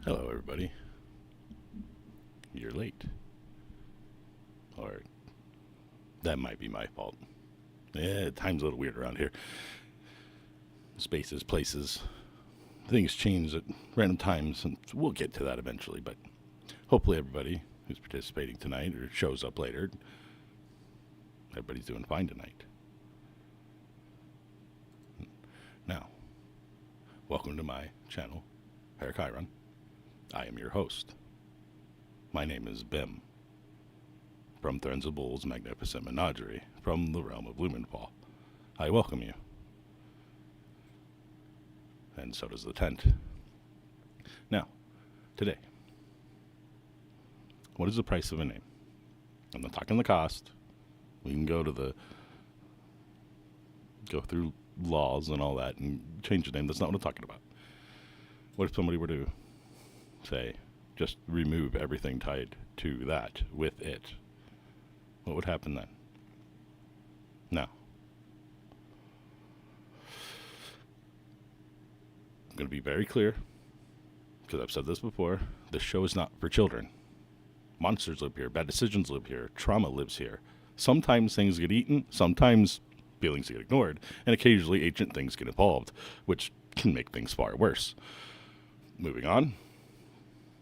Hello, everybody. You're late. Or that might be my fault. Yeah, time's a little weird around here. Spaces, places, things change at random times, and we'll get to that eventually. But hopefully, everybody who's participating tonight or shows up later, everybody's doing fine tonight. Now, welcome to my channel, Haerikyron. I am your host. My name is Bim, from Threnzabul's magnificent Menagerie, from the realm of Lumenfall. I welcome you. And so does the tent. Now, today, what is the price of a name? I'm not talking the cost. We can go through laws and all that and change the name. That's not what I'm talking about. What if somebody were to say, just remove everything tied to that with it? What would happen then? Now, I'm going to be very clear, because I've said this before. This show is not for children. Monsters live here. Bad decisions live here. Trauma lives here. Sometimes things get eaten. Sometimes feelings get ignored. And occasionally ancient things get involved, which can make things far worse. Moving on.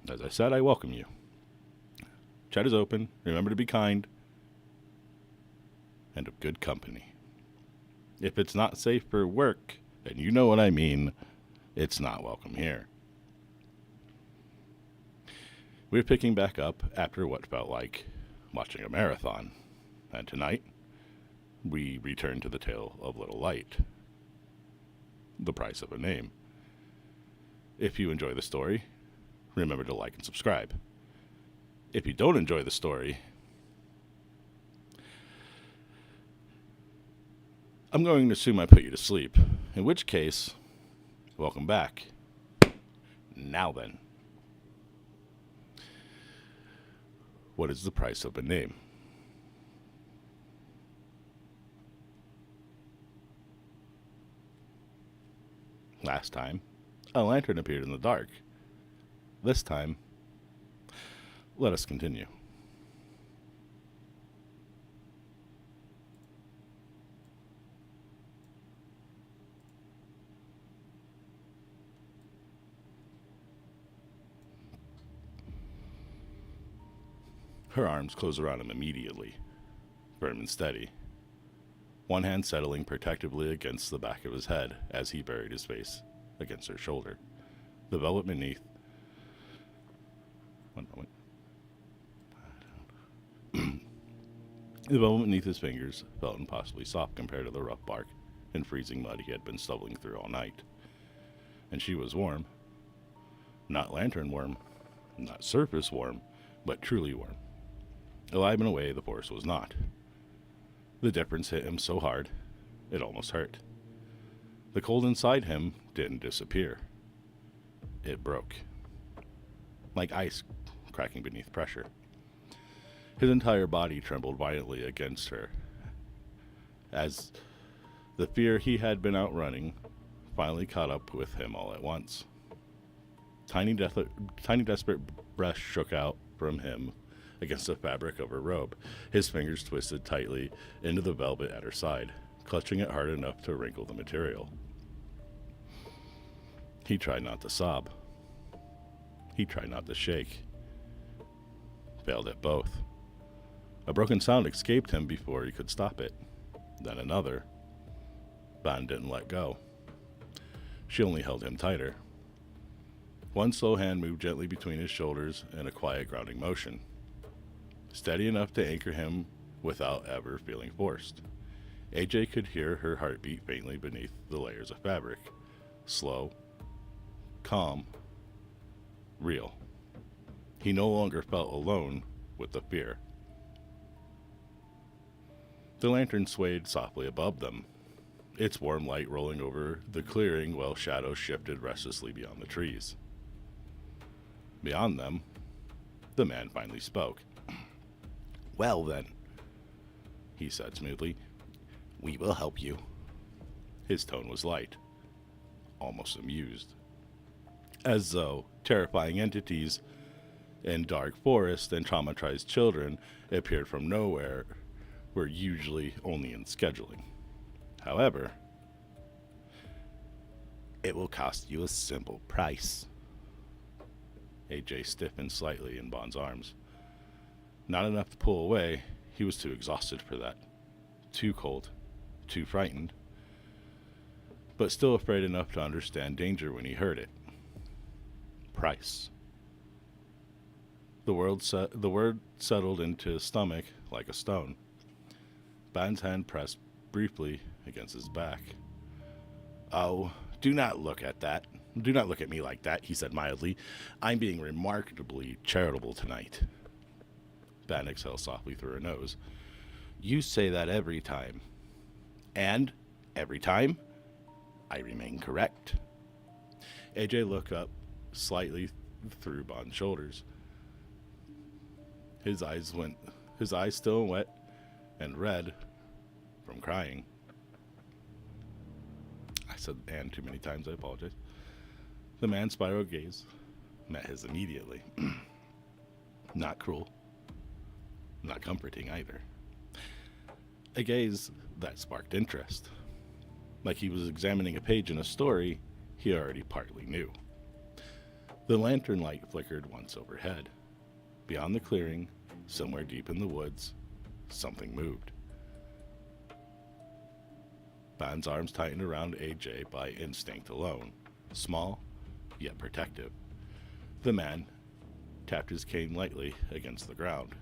As I said, I welcome you. Chat is open. Remember to be kind and of good company. If it's not safe for work, and you know what I mean, it's not welcome here. We're picking back up after what felt like watching a marathon. And tonight, we return to the tale of Little Light. The price of a name. If you enjoy the story, remember to like and subscribe. If you don't enjoy the story, I'm going to assume I put you to sleep. In which case, welcome back. Now then. What is the price of a name? Last time, a lantern appeared in the dark. This time, let us continue. Her arms closed around him immediately, firm and steady, one hand settling protectively against the back of his head as he buried his face against her shoulder. The velvet beneath... One moment. The velvet beneath his fingers felt impossibly soft compared to the rough bark and freezing mud he had been stumbling through all night. And she was warm. Not lantern warm, not surface warm, but truly warm. Alive in a way the forest was not. The difference hit him so hard, it almost hurt. The cold inside him didn't disappear. It broke. Like ice cracking beneath pressure. His entire body trembled violently against her, as the fear he had been outrunning finally caught up with him all at once. Tiny desperate breaths shook out from him against the fabric of her robe. His fingers twisted tightly into the velvet at her side, clutching it hard enough to wrinkle the material. He tried not to sob. He tried not to shake. Failed at both. A broken sound escaped him before he could stop it. Then another. Bond didn't let go. She only held him tighter. One slow hand moved gently between his shoulders in a quiet grounding motion, steady enough to anchor him without ever feeling forced. AJ could hear her heartbeat faintly beneath the layers of fabric. Slow, calm, real. He no longer felt alone with the fear. The lantern swayed softly above them, its warm light rolling over the clearing while shadows shifted restlessly beyond the trees. Beyond them, the man finally spoke. "Well then," he said smoothly, "we will help you." His tone was light, almost amused. as though terrifying entities in dark forests and traumatized children appeared from nowhere were usually only in scheduling. However, it will cost you a simple price. AJ stiffened slightly in Bond's arms. Not enough to pull away, he was too exhausted for that. Too cold, too frightened, but still afraid enough to understand danger when he heard it. Price. The word settled into his stomach like a stone. Bond's hand pressed briefly against his back. "Oh, do not look at that. Do not look at me like that," he said mildly. "I'm being remarkably charitable tonight." Bond exhaled softly through her nose. "You say that every time. And every time, I remain correct." AJ looked up slightly through Bond's shoulders. His eyes still wet and red from crying. I said "and" too many times, I apologize. The man's spiral gaze met his immediately. Not cruel, not comforting either. A gaze that sparked interest, like he was examining a page in a story he already partly knew. The lantern light flickered once overhead. Beyond the clearing, somewhere deep in the woods, something moved. Bond's arms tightened around AJ by instinct alone, small, yet protective. The man tapped his cane lightly against the ground.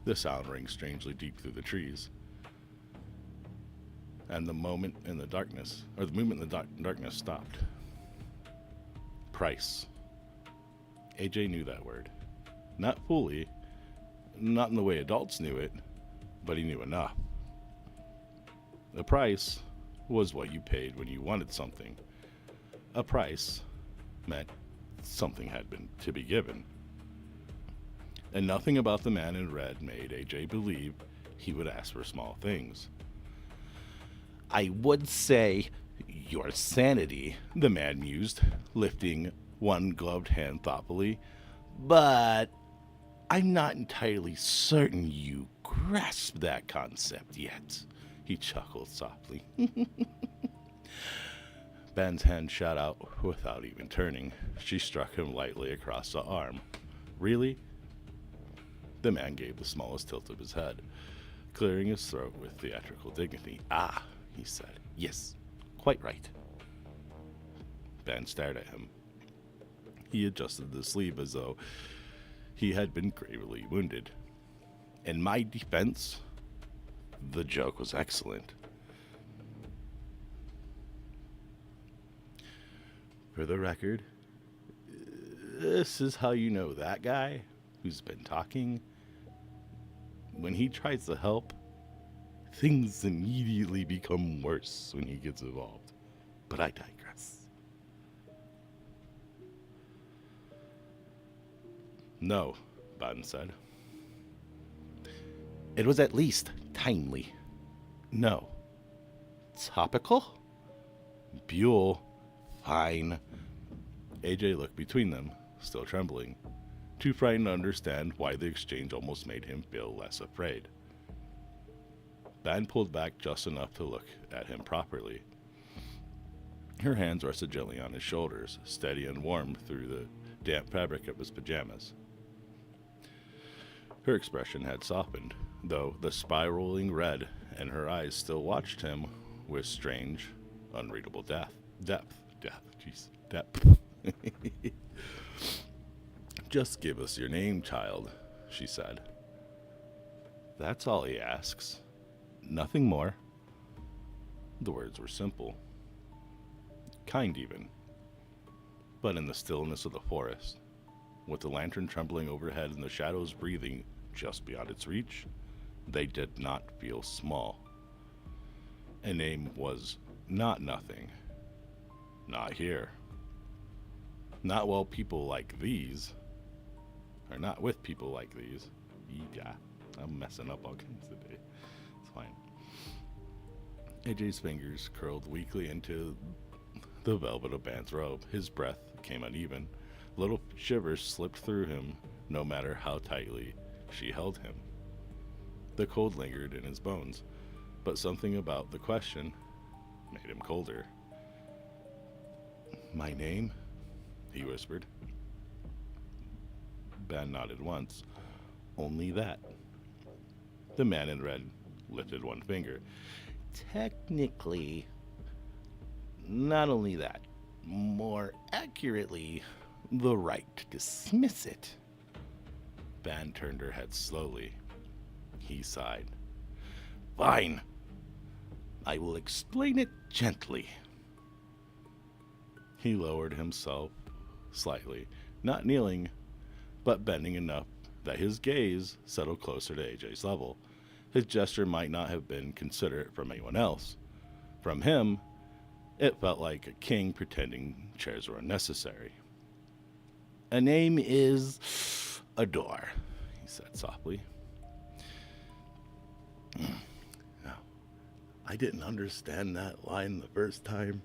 The sound rang strangely deep through the trees, and the movement in the darkness stopped. Price. AJ knew that word. Not fully, not in the way adults knew it, but he knew enough. A price was what you paid when you wanted something. A price meant something had been to be given. And nothing about the man in red made AJ believe he would ask for small things. "I would say your sanity," the man mused, lifting one gloved hand thoughtfully, "but I'm not entirely certain you grasp that concept yet." He chuckled softly. Ben's hand shot out without even turning. She struck him lightly across the arm. "Really?" The man gave the smallest tilt of his head, clearing his throat with theatrical dignity. "Ah," he said. "Yes, quite right." Ben stared at him. He adjusted the sleeve as though he had been gravely wounded. "In my defense, the joke was excellent. For the record, this is how you know that guy who's been talking. When he tries to help, things immediately become worse when he gets involved. But I digress." "No," Bond said. "It was at least timely." "No." "Topical?" "Buell, fine." AJ looked between them, still trembling, too frightened to understand why the exchange almost made him feel less afraid. Band pulled back just enough to look at him properly. Her hands rested gently on his shoulders, steady and warm through the damp fabric of his pajamas. Her expression had softened, though the spiraling red in her eyes still watched him with strange, unreadable depth. "Just give us your name, child," she said. "That's all he asks. Nothing more." The words were simple, kind even. But in the stillness of the forest, with the lantern trembling overhead and the shadows breathing just beyond its reach, they did not feel small. A name was not nothing. Not here. Not while people like these, or not with people like these. Yeah, I'm messing up all kinds today. It's fine. AJ's fingers curled weakly into the velvet of Ban's robe. His breath came uneven. Little shivers slipped through him, no matter how tightly she held him. The cold lingered in his bones, but something about the question made him colder. "My name?" he whispered. Ban nodded once. "Only that." The man in red lifted one finger. "Technically, not only that, more accurately, the right to dismiss it." Ban turned her head slowly. He sighed. "Fine. I will explain it gently." He lowered himself slightly, not kneeling, but bending enough that his gaze settled closer to AJ's level. His gesture might not have been considerate from anyone else. From him, it felt like a king pretending chairs were unnecessary. "A name is Adore," he said softly. Now, I didn't understand that line the first time.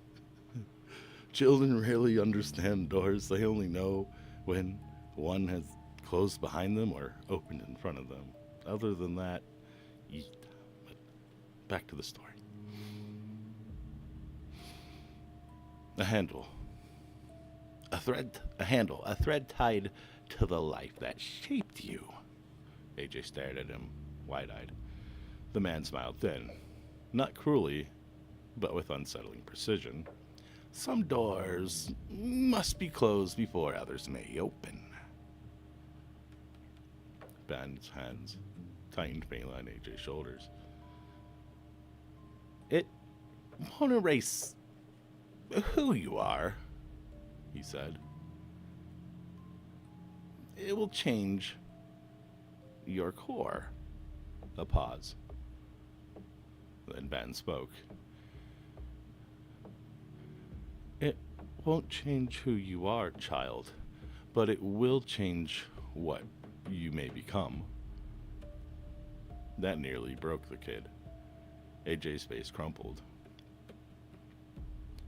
Children rarely understand doors. They only know when one has closed behind them or opened in front of them. Other than that, yeet. But back to the story. A handle. A thread tied to the life that shaped you. AJ stared at him, wide-eyed. The man smiled thin, not cruelly, but with unsettling precision. "Some doors must be closed before others may open." Ban's hands tightened faintly on AJ's shoulders. "It won't erase who you are," he said. "It will change your core." A pause. Then Ban spoke. "It won't change who you are, child, but it will change what you may become." That nearly broke the kid. AJ's face crumpled.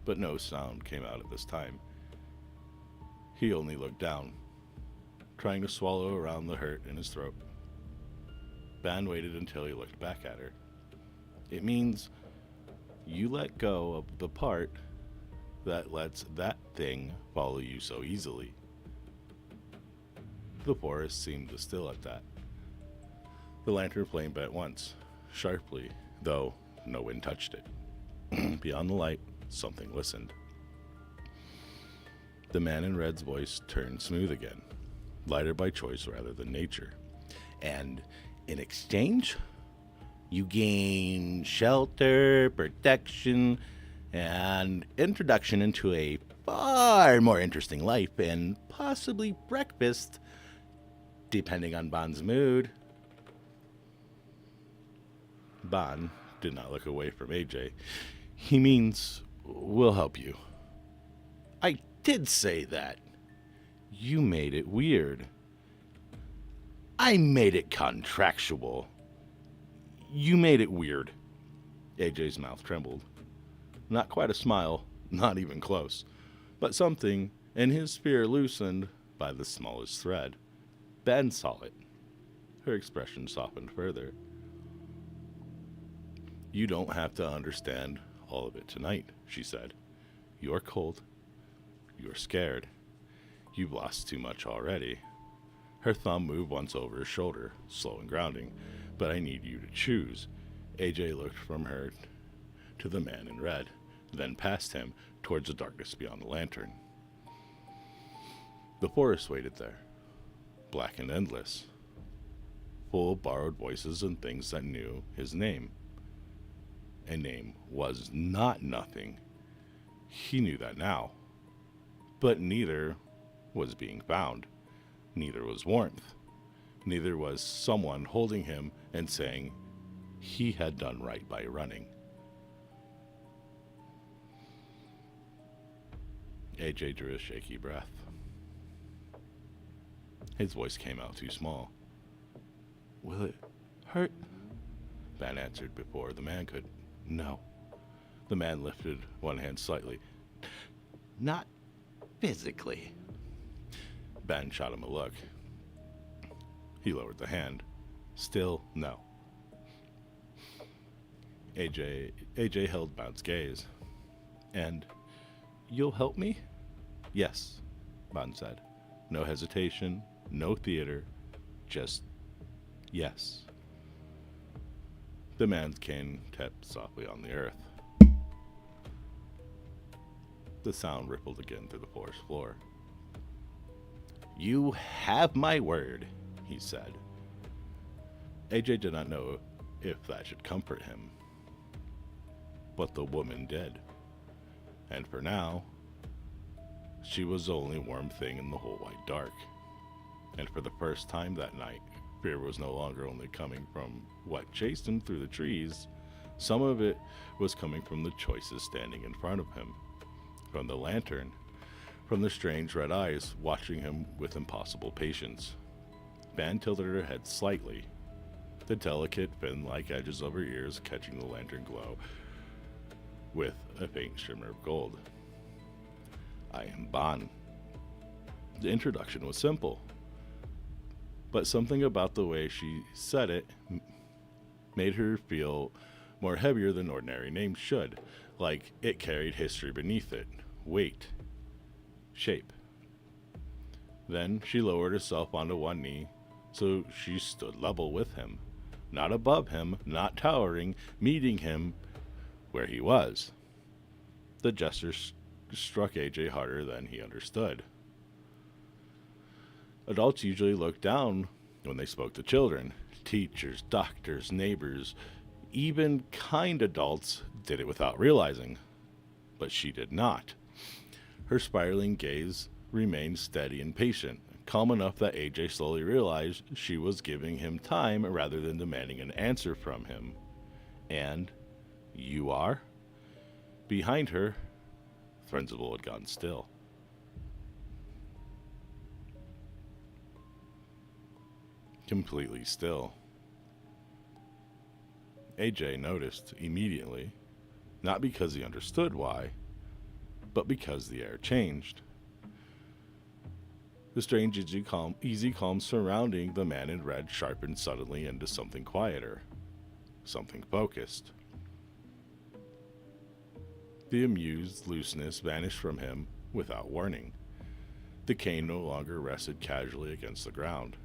But no sound came out at this time. He only looked down, trying to swallow around the hurt in his throat. Ban waited until he looked back at her. "It means you let go of the part that lets that thing follow you so easily." The forest seemed to still at that. The lantern flame bent once, sharply, though no wind touched it. Beyond the light, something listened. The man in red's voice turned smooth again, lighter by choice rather than nature. "And in exchange, you gain shelter, protection, and introduction into a far more interesting life, and possibly breakfast, depending on Ban's mood." Ban did not look away from AJ. "He means we'll help you." "I did say that." "You made it weird." "I made it contractual." "You made it weird." AJ's mouth trembled. Not quite a smile, not even close, but something in his fear loosened by the smallest thread. Ben saw it. Her expression softened further. "You don't have to understand all of it tonight," she said. "You're cold. You're scared. You've lost too much already." Her thumb moved once over his shoulder, slow and grounding. "But I need you to choose." AJ looked from her to the man in red, then past him towards the darkness beyond the lantern. The forest waited there, black and endless, full of borrowed voices and things that knew his name. A name was not nothing. He knew that now. But neither was being found. Neither was warmth. Neither was someone holding him and saying he had done right by running. AJ drew a shaky breath. His voice came out too small. "Will it hurt?" Ban answered before the man could. "No." The man lifted one hand slightly. Not physically. Ben shot him a look. He lowered the hand. Still, no. AJ held Ben's gaze. And, you'll help me? Yes, Ben said. No hesitation, no theater, just yes. The man's cane tapped softly on the earth. The sound rippled again through the forest floor. You have my word, he said. AJ did not know if that should comfort him. But the woman did. And for now, she was the only warm thing in the whole wide dark. And for the first time that night, fear was no longer only coming from what chased him through the trees. Some of it was coming from the choices standing in front of him. From the lantern, from the strange red eyes watching him with impossible patience. Van tilted her head slightly, the delicate fin-like edges of her ears catching the lantern glow with a faint shimmer of gold. I am Ban. The introduction was simple, but something about the way she said it made her feel more heavier than ordinary names should, like it carried history beneath it, weight, shape. Then she lowered herself onto one knee, so she stood level with him, not above him, not towering, meeting him where he was. The gesture struck AJ harder than he understood. Adults usually looked down when they spoke to children. Teachers, doctors, neighbors, even kind adults did it without realizing. But she did not. Her spiraling gaze remained steady and patient, calm enough that AJ slowly realized she was giving him time rather than demanding an answer from him. And, you are? Behind her, Threnzabul had gone still. Completely still. AJ noticed immediately, not because he understood why, but because the air changed. The strange, easy calm surrounding the man in red sharpened suddenly into something quieter, something focused. The amused looseness vanished from him without warning. The cane no longer rested casually against the ground.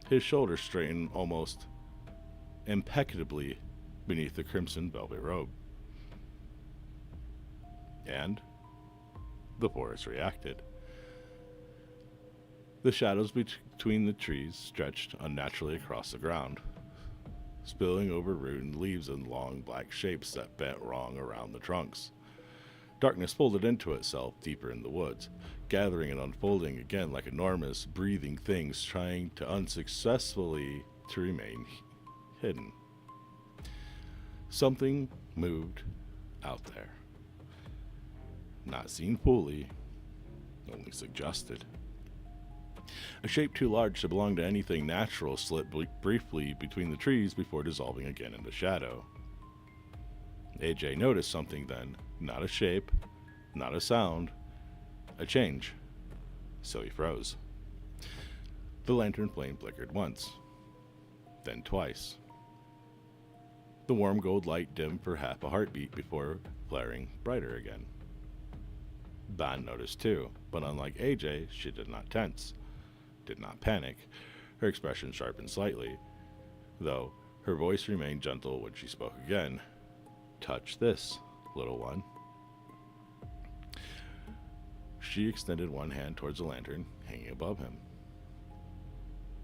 His shoulders straightened almost impeccably beneath the crimson velvet robe. And the forest reacted. The shadows between the trees stretched unnaturally across the ground, spilling over root and leaves in long black shapes that bent wrong around the trunks. Darkness folded into itself deeper in the woods, gathering and unfolding again like enormous, breathing things trying to unsuccessfully to remain hidden. Something moved out there. Not seen fully, only suggested. A shape too large to belong to anything natural slipped briefly between the trees before dissolving again into shadow. AJ noticed something then, not a shape, not a sound, a change. So he froze. The lantern flame flickered once, then twice. The warm gold light dimmed for half a heartbeat before flaring brighter again. Ban noticed too, but unlike AJ, she did not tense, did not panic. Her expression sharpened slightly, though her voice remained gentle when she spoke again. Touch this, little one. She extended one hand towards the lantern hanging above him.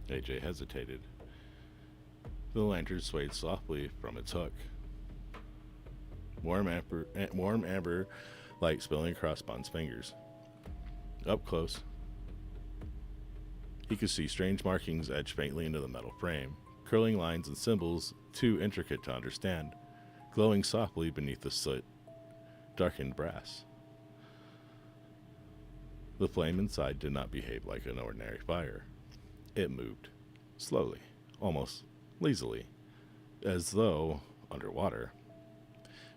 AJ hesitated. The lantern swayed softly from its hook. Warm amber light spilling across Ban's fingers. Up close, he could see strange markings etched faintly into the metal frame, curling lines and symbols too intricate to understand, glowing softly beneath the soot, darkened brass. The flame inside did not behave like an ordinary fire. It moved, slowly, almost lazily, as though underwater.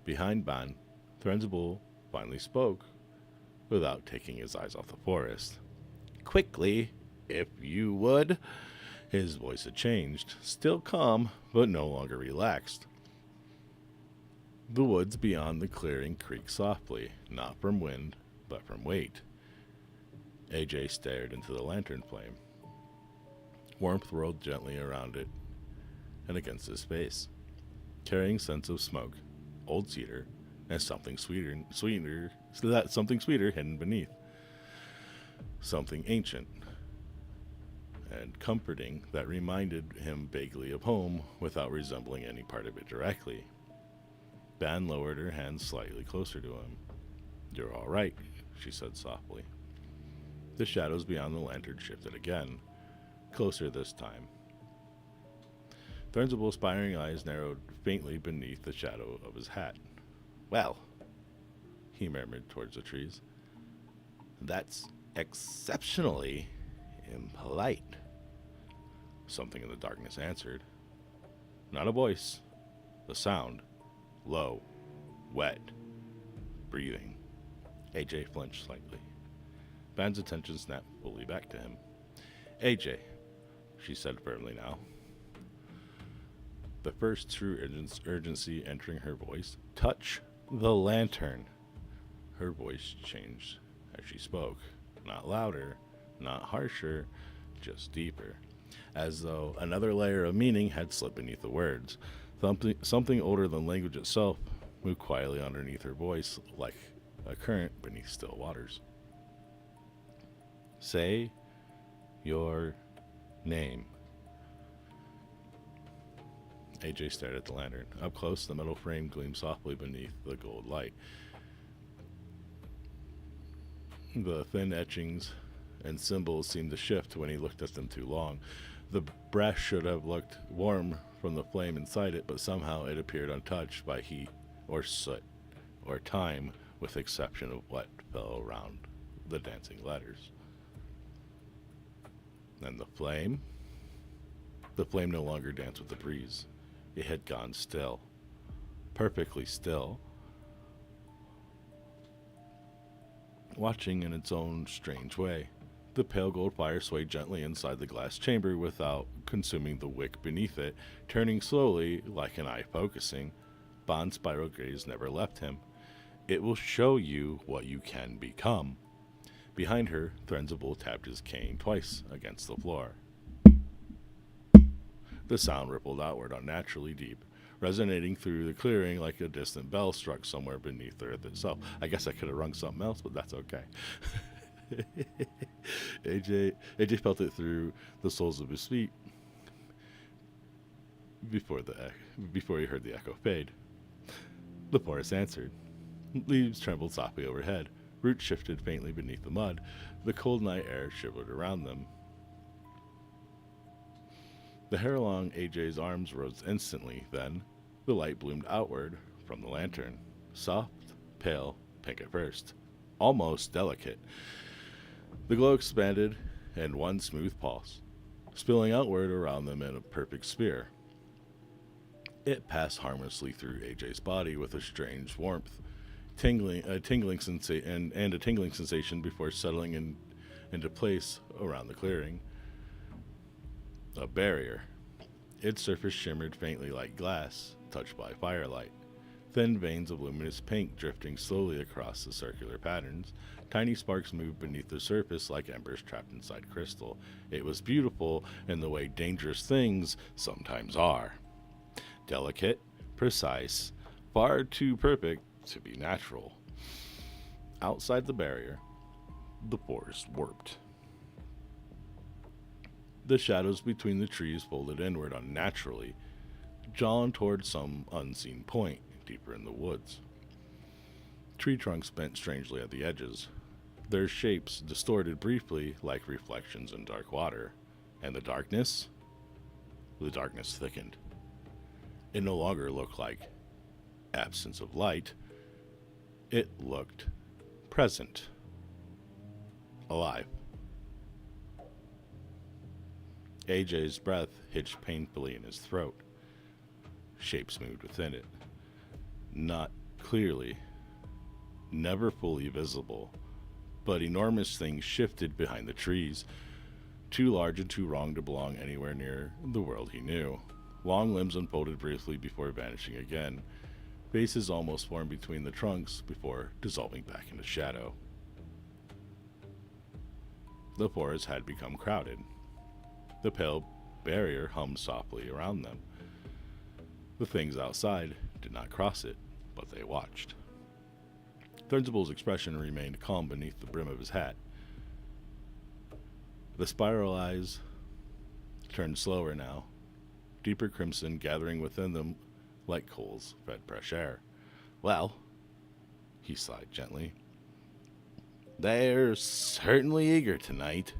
Behind Ban, Threnzabul finally spoke, without taking his eyes off the forest. Quickly, if you would. His voice had changed, still calm, but no longer relaxed. The woods beyond the clearing creaked softly, not from wind, but from weight. AJ stared into the lantern flame. Warmth rolled gently around it and against his face, carrying scents of smoke, old cedar, and something sweeter hidden beneath. Something ancient and comforting that reminded him vaguely of home without resembling any part of it directly. Ban lowered her hand slightly closer to him. "You're all right," she said softly. The shadows beyond the lantern shifted again, closer this time. Threnzabul's aspiring eyes narrowed faintly beneath the shadow of his hat. "Well," he murmured towards the trees, "that's exceptionally impolite." Something in the darkness answered. Not a voice, a sound, low, wet, breathing. AJ flinched slightly. Van's attention snapped fully back to him. "AJ," she said firmly now, the first true urgency entering her voice. "Touch the lantern." Her voice changed as she spoke. Not louder, not harsher, just deeper, as though another layer of meaning had slipped beneath the words. Something older than language itself moved quietly underneath her voice, like a current beneath still waters. "Say your name." AJ stared at the lantern. Up close, the metal frame gleamed softly beneath the gold light. The thin etchings and symbols seemed to shift when he looked at them too long. The brass should have looked warm from the flame inside it, but somehow it appeared untouched by heat or soot or time, with the exception of what fell around the dancing letters. And the flame? The flame no longer danced with the breeze. It had gone still, perfectly still, watching in its own strange way. The pale gold fire swayed gently inside the glass chamber without consuming the wick beneath it, turning slowly like an eye focusing. Bond's spiral gaze never left him. "It will show you what you can become." Behind her, Threnzabul tapped his cane twice against the floor. The sound rippled outward unnaturally deep, resonating through the clearing like a distant bell struck somewhere beneath the earth itself. I guess I could have rung something else, but that's okay. AJ felt it through the soles of his feet before he heard the echo fade. The forest answered. Leaves trembled softly overhead. Roots shifted faintly beneath the mud. The cold night air shivered around them. The hair along AJ's arms rose instantly. Then the light bloomed outward from the lantern. Soft, pale, pink at first. Almost delicate. The glow expanded in one smooth pulse, spilling outward around them in a perfect sphere. It passed harmlessly through AJ's body with a strange warmth, a tingling sensation before settling into place around the clearing. A barrier. Its surface shimmered faintly like glass, touched by firelight. Thin veins of luminous pink drifting slowly across the circular patterns. Tiny sparks moved beneath the surface like embers trapped inside crystal. It was beautiful in the way dangerous things sometimes are. Delicate, precise, far too perfect to be natural. Outside the barrier, the forest warped. The shadows between the trees folded inward unnaturally, drawn toward some unseen point deeper in the woods. Tree trunks bent strangely at the edges, their shapes distorted briefly like reflections in dark water. And the darkness thickened. It no longer looked like absence of light. It looked present, alive. AJ's breath hitched painfully in his throat. Shapes moved within it. Not clearly, never fully visible, but enormous things shifted behind the trees, too large and too wrong to belong anywhere near the world he knew. Long limbs unfolded briefly before vanishing again. Bases almost formed between the trunks before dissolving back into shadow. The forest had become crowded. The pale barrier hummed softly around them. The things outside did not cross it, but they watched. Threnzabul's expression remained calm beneath the brim of his hat. The spiral eyes turned slower now, deeper crimson gathering within them like coals fed fresh air. Well, he sighed gently, they're certainly eager tonight.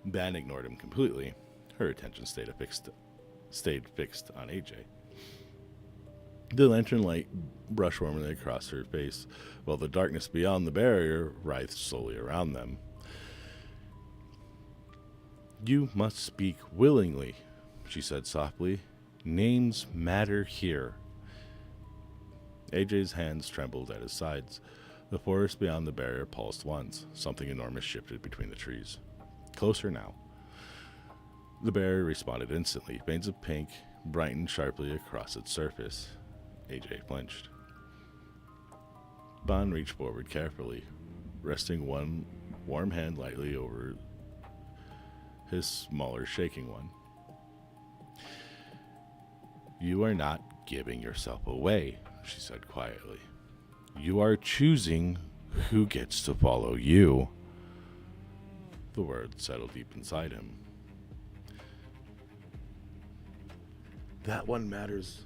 Ban ignored him completely. Her attention stayed fixed on AJ. The lantern light brushed warmly across her face, while the darkness beyond the barrier writhed slowly around them. You must speak willingly, she said softly. Names matter here. AJ's hands trembled at his sides. The forest beyond the barrier pulsed once. Something enormous shifted between the trees. Closer now. The barrier responded instantly. Veins of pink brightened sharply across its surface. AJ flinched. Bond reached forward carefully, resting one warm hand lightly over his smaller, shaking one. You are not giving yourself away, she said quietly. You are choosing who gets to follow you. The words settled deep inside him. That one matters.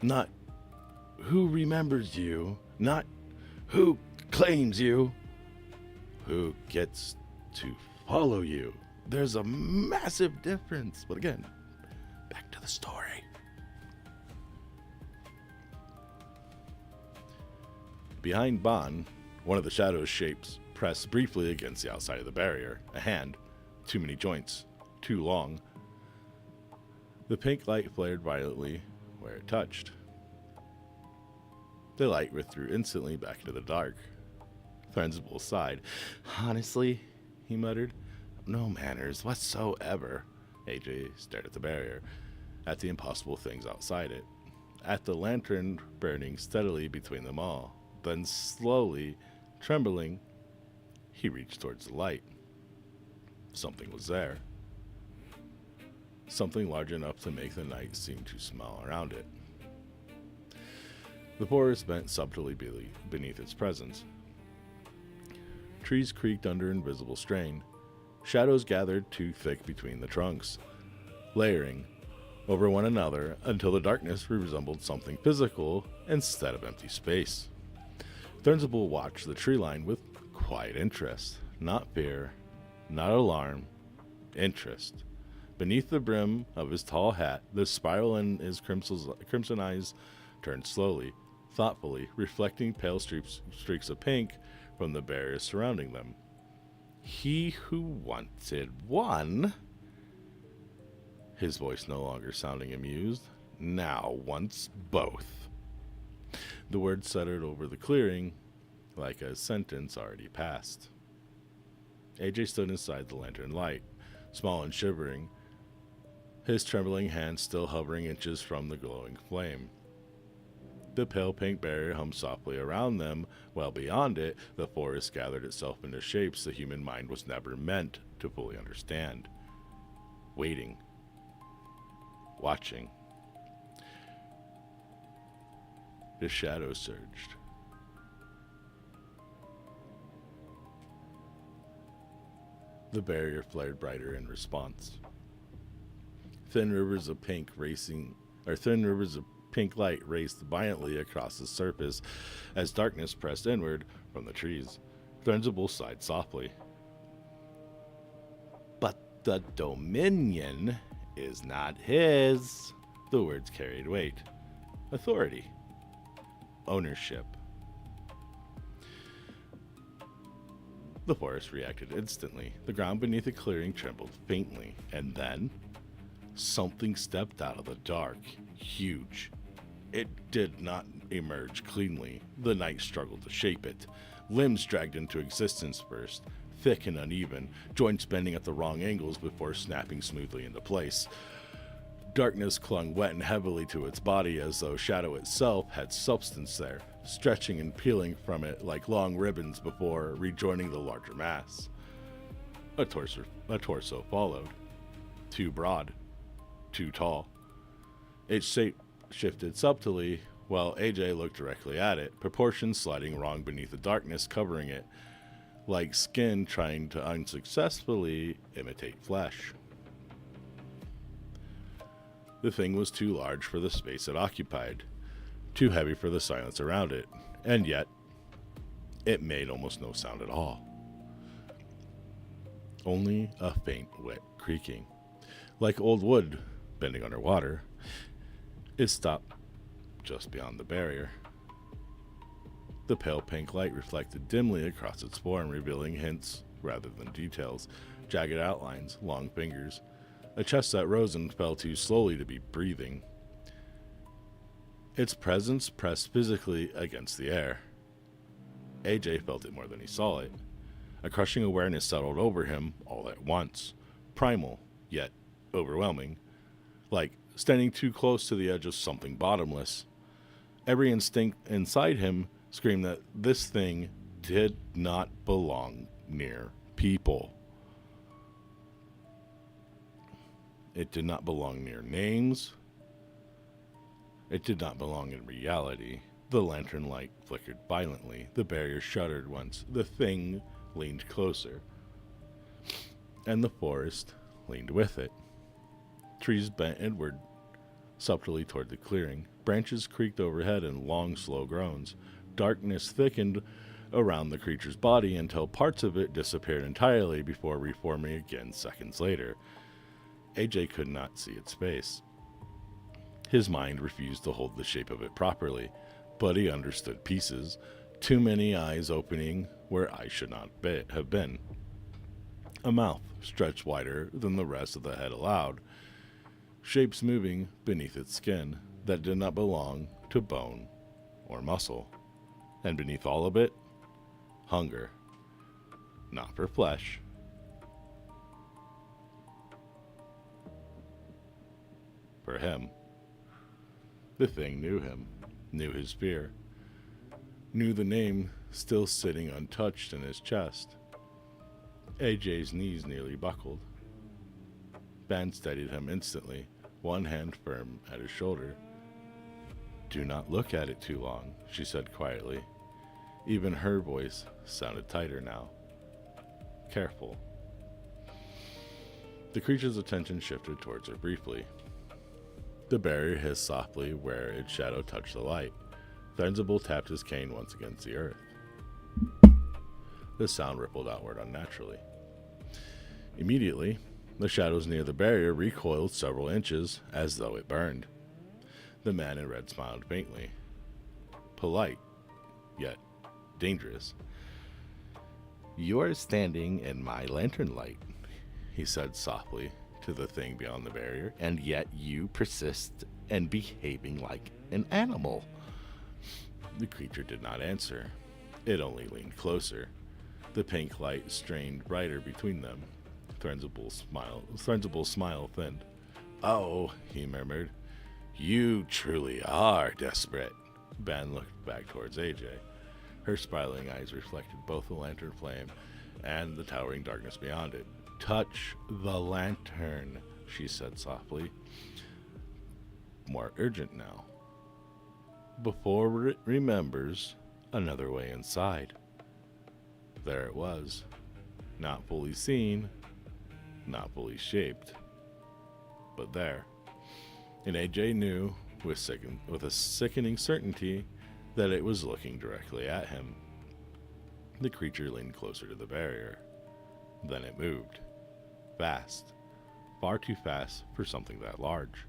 Not who remembers you, not who claims you, who gets to follow you. There's a massive difference. But again, back to the story. Behind Bon, one of the shadow's shapes pressed briefly against the outside of the barrier. A hand, too many joints, too long. The pink light flared violently where it touched. The light withdrew instantly back into the dark. Threnzabul sighed. Honestly, he muttered, no manners whatsoever. AJ stared at the barrier, at the impossible things outside it, at the lantern burning steadily between them all. Then slowly, trembling, he reached towards the light. Something was there. Something large enough to make the night seem too small around it. The forest bent subtly beneath its presence. Trees creaked under invisible strain. Shadows gathered too thick between the trunks, layering over one another until the darkness resembled something physical instead of empty space. Threnzabul watched the tree line with quiet interest. Not fear, not alarm, interest. Beneath the brim of his tall hat, the spiral in his crimson eyes turned slowly, thoughtfully, reflecting pale streaks of pink from the barriers surrounding them. He who wanted one, his voice no longer sounding amused, now wants both. The words settled over the clearing like a sentence already passed. AJ stood inside the lantern light, small and shivering, his trembling hand still hovering inches from the glowing flame. The pale pink barrier hummed softly around them, while beyond it, the forest gathered itself into shapes the human mind was never meant to fully understand. Waiting. Watching. The shadows surged. The barrier flared brighter in response. Thin rivers of pink light raced violently across the surface as darkness pressed inward from the trees. Threnzabul sighed softly. But the dominion is not his. The words carried weight. Authority. Ownership. The forest reacted instantly. The ground beneath the clearing trembled faintly, and then something stepped out of the dark, huge. It did not emerge cleanly. The night struggled to shape it, Limbs dragged into existence first, thick and uneven, joints bending at the wrong angles before snapping smoothly into place. Darkness clung wet and heavily to its body as though shadow itself had substance there, stretching and peeling from it like long ribbons before rejoining the larger mass. A torso followed. Too broad. Too tall. Its shape shifted subtly while AJ looked directly at it, proportions sliding wrong beneath the darkness covering it, like skin trying to unsuccessfully imitate flesh. The thing was too large for the space it occupied, too heavy for the silence around it, and yet, it made almost no sound at all. Only a faint, wet creaking. Like old wood bending underwater, it stopped just beyond the barrier. The pale pink light reflected dimly across its form, revealing hints rather than details, jagged outlines, long fingers, a chest that rose and fell too slowly to be breathing. Its presence pressed physically against the air. AJ felt it more than he saw it. A crushing awareness settled over him all at once, primal, yet overwhelming, like standing too close to the edge of something bottomless. Every instinct inside him screamed that this thing did not belong near people. It did not belong near names. It did not belong in reality. The lantern light flickered violently. The barrier shuddered once. The thing leaned closer. And the forest leaned with it. Trees bent inward, subtly toward the clearing. Branches creaked overhead in long, slow groans. Darkness thickened around the creature's body until parts of it disappeared entirely before reforming again seconds later. AJ could not see its face. His mind refused to hold the shape of it properly, but he understood pieces. Too many eyes opening where eyes should not have been. A mouth stretched wider than the rest of the head allowed. Shapes moving beneath its skin that did not belong to bone or muscle. And beneath all of it, hunger. Not for flesh. For him. The thing knew him, knew his fear, knew the name still sitting untouched in his chest. AJ's knees nearly buckled. Ban steadied him instantly, one hand firm at his shoulder. "Do not look at it too long," she said quietly. Even her voice sounded tighter now. "Careful." The creature's attention shifted towards her briefly. The barrier hissed softly where its shadow touched the light. Threnzabul tapped his cane once against the earth. The sound rippled outward unnaturally. Immediately, the shadows near the barrier recoiled several inches as though it burned. The man in red smiled faintly. Polite, yet dangerous. "You are standing in my lantern light," he said softly to the thing beyond the barrier, "and yet you persist in behaving like an animal." The creature did not answer. It only leaned closer. The pink light strained brighter between them. Threnzabul's smile thinned. "Oh," he murmured, "you truly are desperate." Ban looked back towards AJ. Her spiraling eyes reflected both the lantern flame and the towering darkness beyond it. "Touch the lantern," she said softly. More urgent now. "Before it remembers another way inside." There it was. Not fully seen, not fully shaped, but there. And AJ knew with a sickening certainty that it was looking directly at him. The creature leaned closer to the barrier. Then it moved. Fast. Far too fast for something that large.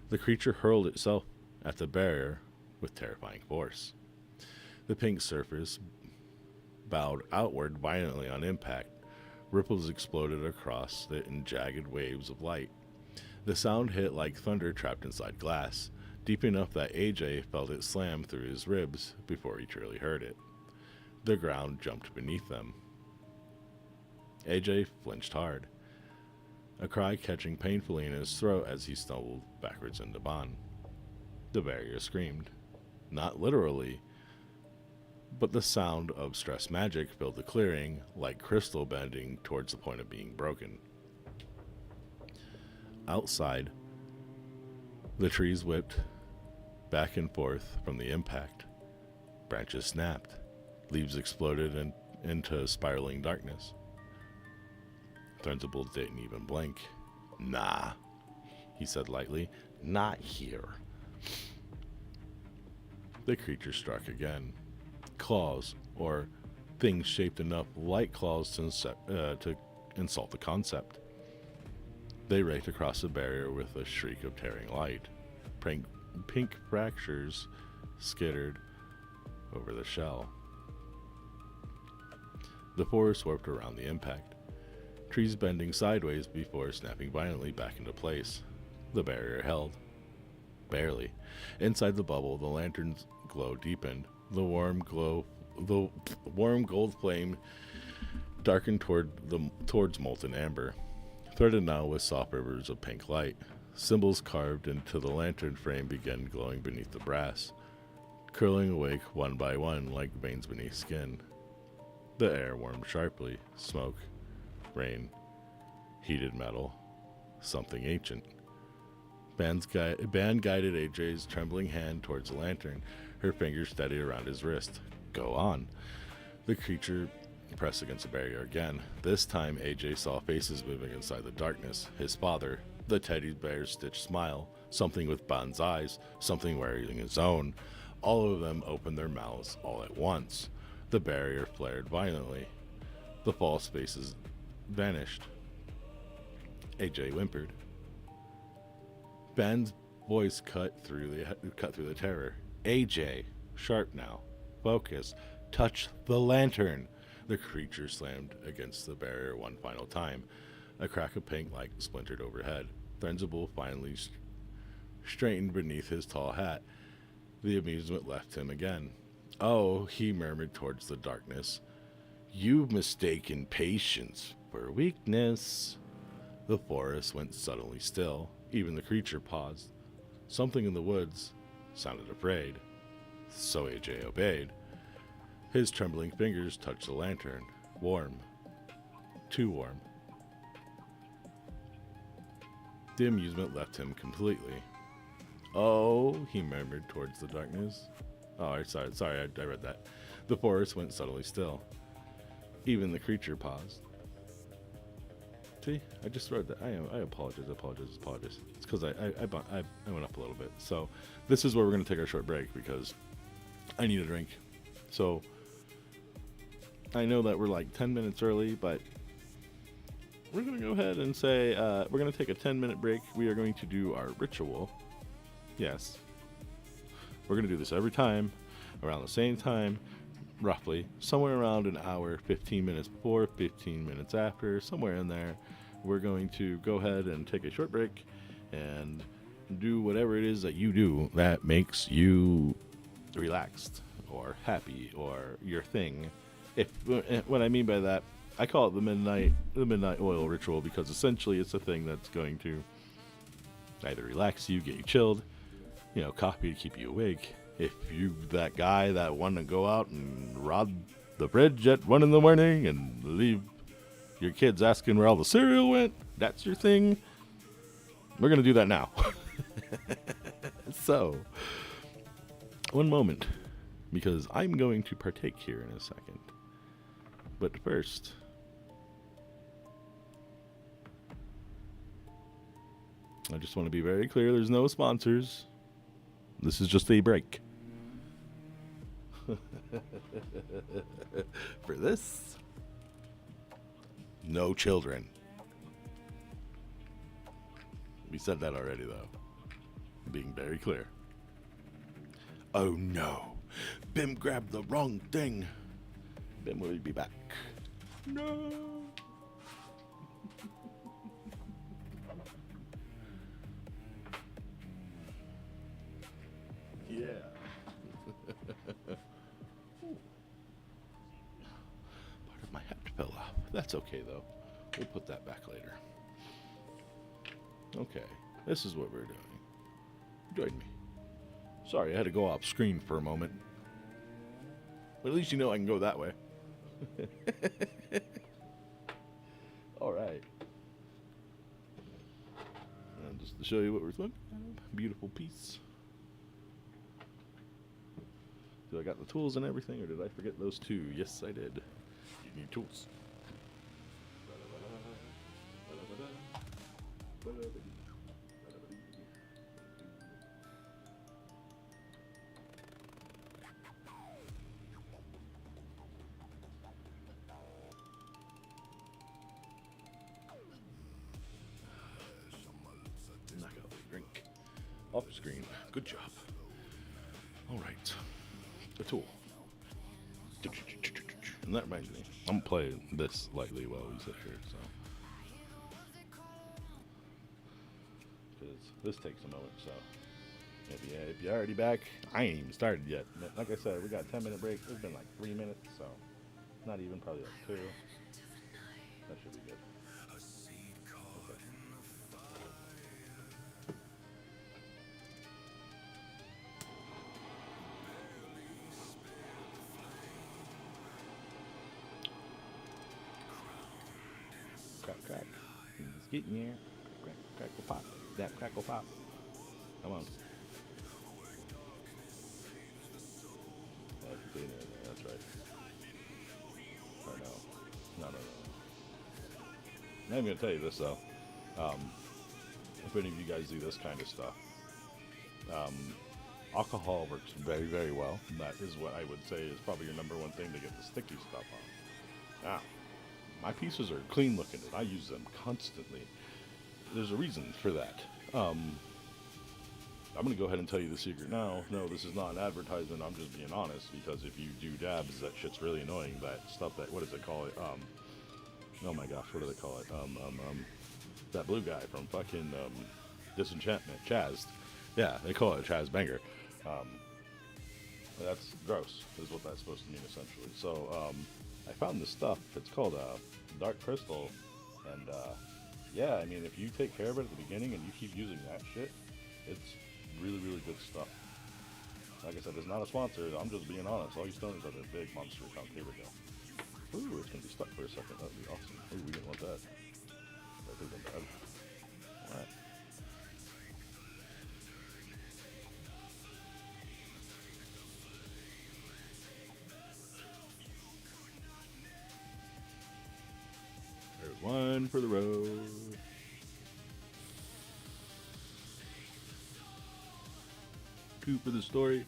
The creature hurled itself at the barrier with terrifying force. The pink surface bowed outward violently on impact. Ripples exploded across it in jagged waves of light. The sound hit like thunder trapped inside glass, deep enough that AJ felt it slam through his ribs before he truly heard it. The ground jumped beneath them. AJ flinched hard, a cry catching painfully in his throat as he stumbled backwards into Bon. The barrier screamed. Not literally, but the sound of stress magic filled the clearing, like crystal bending towards the point of being broken. Outside, the trees whipped back and forth from the impact. Branches snapped. Leaves exploded into spiraling darkness. Threnzabul didn't even blink. Nah, he said lightly. Not here. The creature struck again. Claws, or things shaped enough like claws to insult the concept. They raked across the barrier with a shriek of tearing light. Pink fractures skittered over the shell. The forest warped around the impact, trees bending sideways before snapping violently back into place. The barrier held. Barely. Inside the bubble, the lantern's glow deepened. The warm gold flame darkened towards molten amber, threaded now with soft rivers of pink light. Symbols carved into the lantern frame began glowing beneath the brass, curling awake one by one like veins beneath skin. The air warmed sharply. Smoke, rain, heated metal, something ancient. Ban guided AJ's trembling hand towards the lantern, her fingers steady around his wrist. Go on. The creature pressed against the barrier again. This time AJ saw faces moving inside the darkness. His father, the teddy bear's stitched smile, something with Ban's eyes, something wearing his own. All of them opened their mouths all at once. The barrier flared violently. The false faces vanished. AJ whimpered. Ban's voice cut through the terror. AJ, sharp now. Focus. Touch the lantern. The creature slammed against the barrier one final time. A crack of pink light splintered overhead. Threnzabul finally straightened beneath his tall hat. The amusement left him again. Oh, he murmured towards the darkness. You've mistaken patience for weakness. The forest went suddenly still. Even the creature paused. Something in the woods sounded afraid. So AJ obeyed. His trembling fingers touched the lantern. Warm. Too warm. The amusement left him completely. Oh, he murmured towards the darkness. Oh, sorry, I read that. The forest went suddenly still. Even the creature paused. See, I just read that. I apologize. It's because I went up a little bit. So this is where we're going to take our short break because I need a drink. So I know that we're like 10 minutes early, but we're going to go ahead and say we're going to take a 10-minute break. We are going to do our ritual. Yes. We're going to do this every time, around the same time, roughly, somewhere around an hour, 15 minutes before, 15 minutes after, somewhere in there. We're going to go ahead and take a short break and do whatever it is that you do that makes you relaxed or happy or your thing. What I mean by that, I call it the midnight oil ritual because essentially it's a thing that's going to either relax you, get you chilled, coffee to keep you awake. If you that guy that want to go out and rob the bridge at 1 a.m. and leave your kids asking where all the cereal went, that's your thing. We're going to do that now. So, one moment, because I'm going to partake here in a second. But first, I just want to be very clear, there's no sponsors. This is just a break. For this, no children. We said that already, though. Being very clear. Oh no, Bim grabbed the wrong thing. Bim will be back. No. Yeah. That's okay, though. We'll put that back later. Okay, this is what we're doing. Join me. Sorry, I had to go off screen for a moment. But at least you know I can go that way. Alright. And just to show you what we're smoking. Beautiful piece. Do I got the tools and everything, or did I forget those two? Yes, I did. You need tools. Knock out the drink. Off screen. Good job. All right. A tool. And that reminds me, I'm playing this lightly while we sit here, so. Because this takes a moment, so. If you're already back, I ain't even started yet. Like I said, we got a 10-minute break. It's been like 3 minutes, so. Not even, probably like 2. That should be good. Okay. Crack. It's getting here. Crackle pop. That crackle pop. Come on. That's right. Or no. I'm going to tell you this, though. If any of you guys do this kind of stuff, alcohol works very, very well. And that is what I would say is probably your number one thing to get the sticky stuff on. Now, my pieces are clean looking, and I use them constantly. There's a reason for that. I'm going to go ahead and tell you the secret now. No, this is not an advertisement. I'm just being honest, because if you do dabs, that shit's really annoying. That stuff that, what does it call it? Oh my gosh, what do they call it? That blue guy from fucking Disenchantment, Chaz. Yeah, they call it a Chaz banger. That's gross, is what that's supposed to mean, essentially. So, I found this stuff. It's called Dark Crystal, and yeah, I mean, if you take care of it at the beginning and you keep using that shit, it's really, really good stuff. Like I said, it's not a sponsor. I'm just being honest. All you stoners are the big monster account. Here we go. Ooh, it's gonna be stuck for a second. That'd be awesome. Ooh, we didn't want that. That could have been bad. All right. There's one for the road. Two for the story.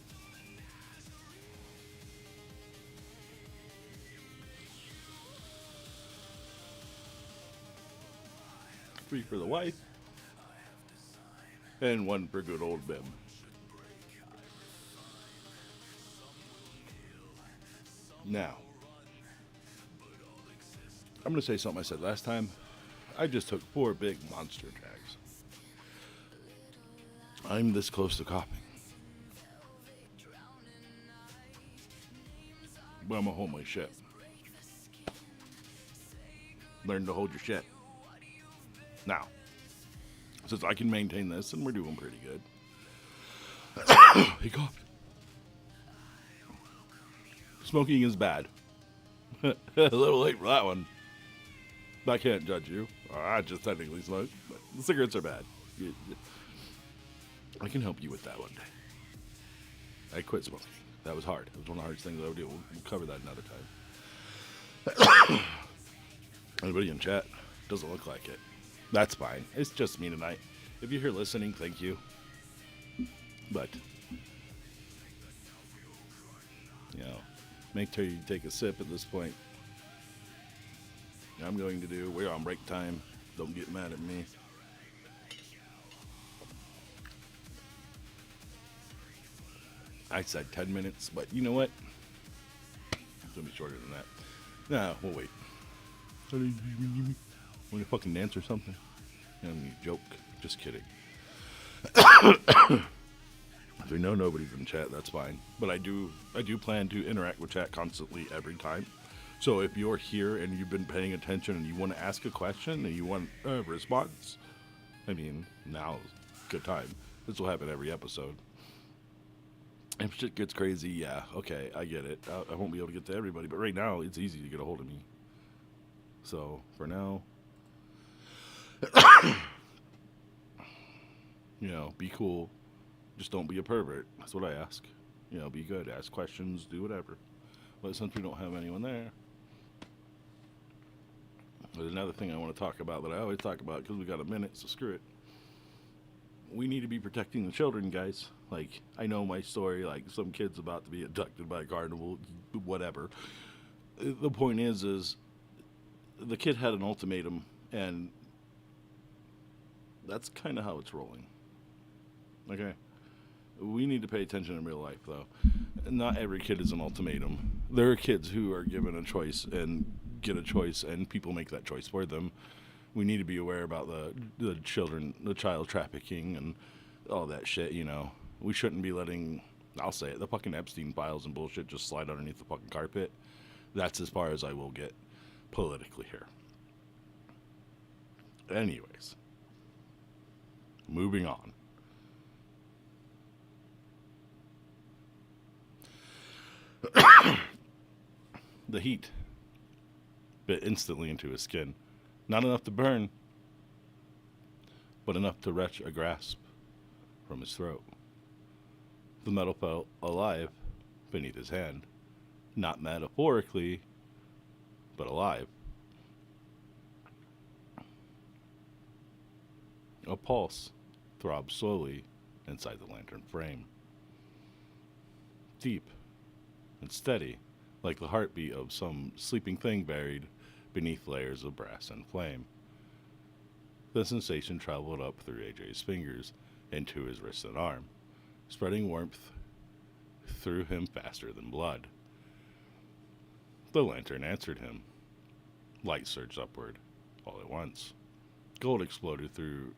Three for the wife. And one for good old Bim. Now, I'm going to say something I said last time. I just took 4 big monster drags. I'm this close to coughing. But I'm going to hold my shit. Learn to hold your shit. Now, since I can maintain this, and we're doing pretty good. He coughed. Smoking is bad. A little late for that one. I can't judge you. I just technically smoke, but the cigarettes are bad. I can help you with that one day. I quit smoking. That was hard. It was one of the hardest things I would do. We'll cover that another time. Anybody in chat? Doesn't look like it. That's fine. It's just me tonight. If you're here listening, thank you. But, you know, make sure you take a sip at this point. I'm going to do, we're on break time. Don't get mad at me. I said 10 minutes, but you know what? It's going to be shorter than that. Nah, we'll wait. Want to fucking dance or something? You joke. Just kidding. If we know nobody's in chat, that's fine. But I do plan to interact with chat constantly every time. So if you're here and you've been paying attention and you want to ask a question and you want a response, I mean, now's a good time. This will happen every episode. If shit gets crazy, yeah, okay, I get it. I won't be able to get to everybody, but right now it's easy to get a hold of me. So for now, be cool. Just don't be a pervert. That's what I ask. Be good. Ask questions. Do whatever. But since we don't have anyone there, there's another thing I want to talk about that I always talk about because we got a minute, so screw it. We need to be protecting the children, guys. Like, I know my story, like, some kid's about to be abducted by a carnival, whatever. The point is the kid had an ultimatum, and that's kind of how it's rolling. Okay? We need to pay attention in real life, though. Not every kid is an ultimatum. There are kids who are given a choice and get a choice, and people make that choice for them. We need to be aware about the child trafficking and all that shit, We shouldn't be letting, I'll say it, the fucking Epstein files and bullshit just slide underneath the fucking carpet. That's as far as I will get politically here. Anyways, moving on. The heat bit instantly into his skin. Not enough to burn, but enough to wrench a grasp from his throat. The metal felt alive beneath his hand. Not metaphorically, but alive. A pulse throbbed slowly inside the lantern frame. Deep and steady, like the heartbeat of some sleeping thing buried beneath layers of brass and flame. The sensation traveled up through AJ's fingers into his wrist and arm, spreading warmth through him faster than blood. The lantern answered him. Light surged upward, all at once. Gold exploded through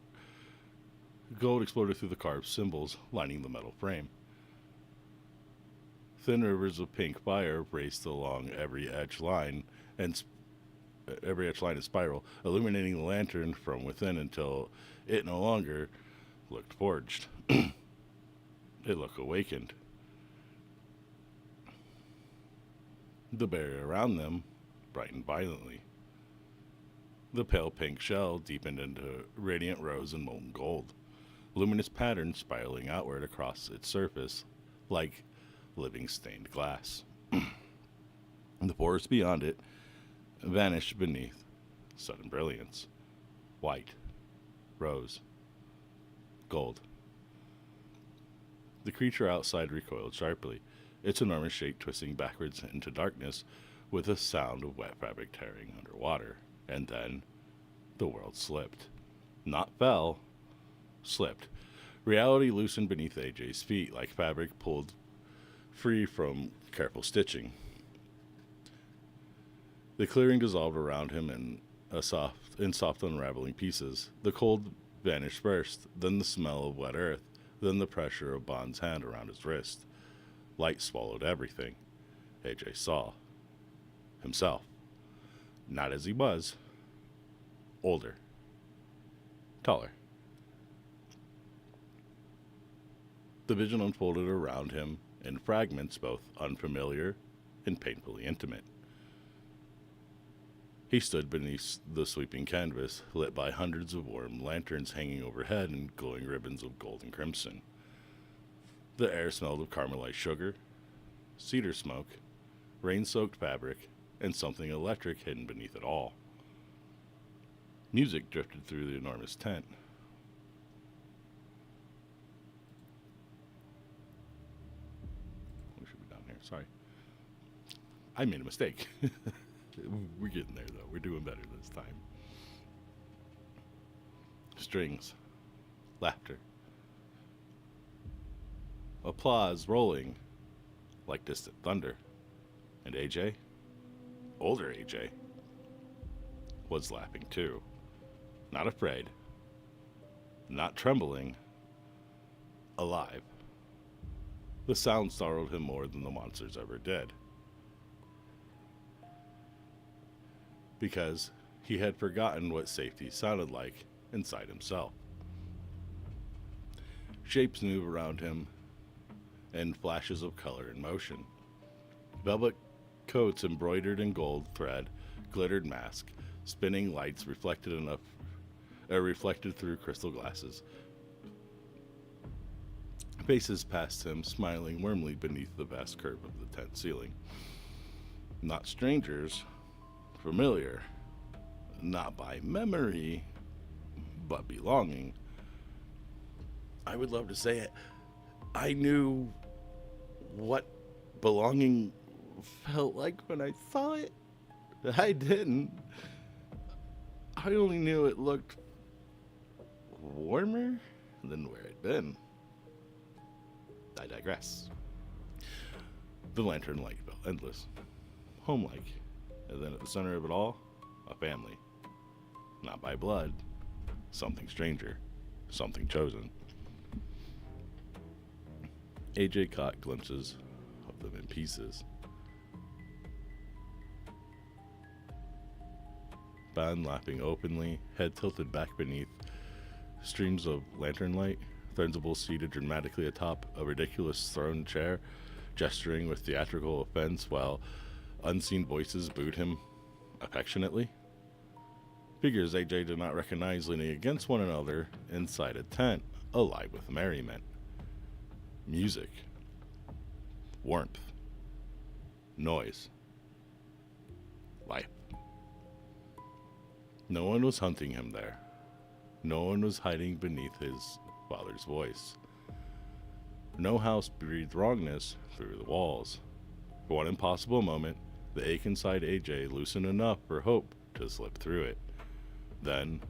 the carved symbols lining the metal frame. Thin rivers of pink fire raced along every edge line and spiral, illuminating the lantern from within until it no longer looked forged. It looked awakened. The barrier around them brightened violently. The pale pink shell deepened into radiant rose and molten gold, luminous patterns spiraling outward across its surface like living stained glass. The forest beyond it vanished beneath sudden brilliance. White, rose, gold. The creature outside recoiled sharply, its enormous shape twisting backwards into darkness with a sound of wet fabric tearing underwater. And then the world slipped. Not fell, slipped. Reality loosened beneath AJ's feet like fabric pulled free from careful stitching. The clearing dissolved around him in soft unraveling pieces. The cold vanished first, then the smell of wet earth, then the pressure of Bond's hand around his wrist. Light swallowed everything. AJ saw himself. Not as he was. Older. Taller. The vision unfolded around him in fragments both unfamiliar and painfully intimate. He stood beneath the sweeping canvas, lit by hundreds of warm lanterns hanging overhead in glowing ribbons of gold and crimson. The air smelled of caramelized sugar, cedar smoke, rain-soaked fabric, and something electric hidden beneath it all. Music drifted through the enormous tent. We should be down here. Sorry. I made a mistake. We're getting there, though. We're doing better this time. Strings. Laughter. Applause rolling like distant thunder. And AJ, older AJ, was laughing too. Not afraid. Not trembling. Alive. The sound startled him more than the monsters ever did. because he had forgotten what safety sounded like inside himself. Shapes move around him in flashes of color and motion. Velvet coats embroidered in gold thread, glittered mask, spinning lights reflected through crystal glasses. Faces passed him, smiling warmly beneath the vast curve of the tent ceiling. Not strangers, familiar, not by memory, but belonging. I would love to say it. I knew what belonging felt like when I saw it. I didn't. I only knew it looked warmer than where it'd been. I digress. The lantern light felt endless, home-like, and then at the center of it all, a family. Not by blood, something stranger, something chosen. AJ caught glimpses of them in pieces. Ban laughing openly, head tilted back beneath streams of lantern light. Threnzabul seated dramatically atop a ridiculous throne chair, gesturing with theatrical offense while unseen voices booed him affectionately. Figures AJ did not recognize leaning against one another inside a tent, alive with merriment. Music. Warmth. Noise. Life. No one was hunting him there. No one was hiding beneath his father's voice. No house breathed wrongness through the walls. For one impossible moment, the ache inside AJ loosened enough for hope to slip through it. Then,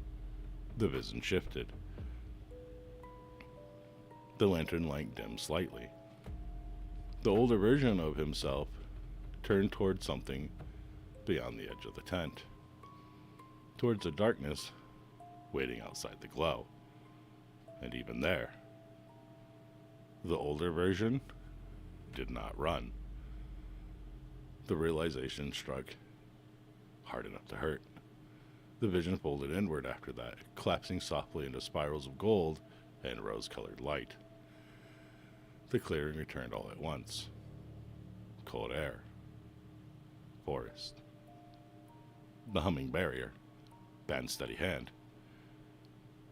the vision shifted. The lantern light dimmed slightly. The older version of himself turned towards something beyond the edge of the tent. Towards the darkness waiting outside the glow. And even there, the older version did not run. The realization struck hard enough to hurt. The vision folded inward after that, collapsing softly into spirals of gold and rose-colored light. The clearing returned all at once. Cold air. Forest. The humming barrier. Ban's steady hand.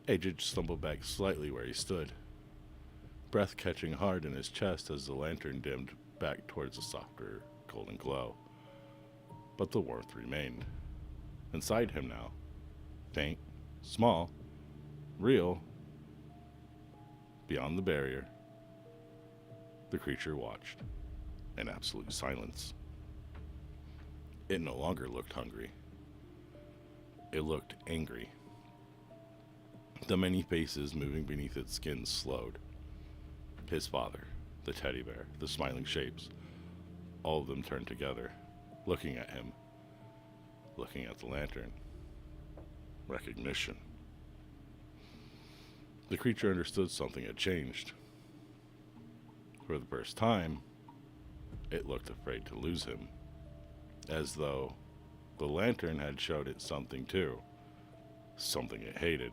AJ stumbled back slightly where he stood, breath catching hard in his chest as the lantern dimmed back towards a softer, golden glow. But the warmth remained. Inside him now. Faint, small, real. Beyond the barrier, the creature watched in absolute silence. It no longer looked hungry. It looked angry. The many faces moving beneath its skin slowed. His father, the teddy bear, the smiling shapes, all of them turned together, looking at him, looking at the lantern. Recognition. The creature understood something had changed. For the first time, it looked afraid to lose him, as though the lantern had showed it something too, something it hated.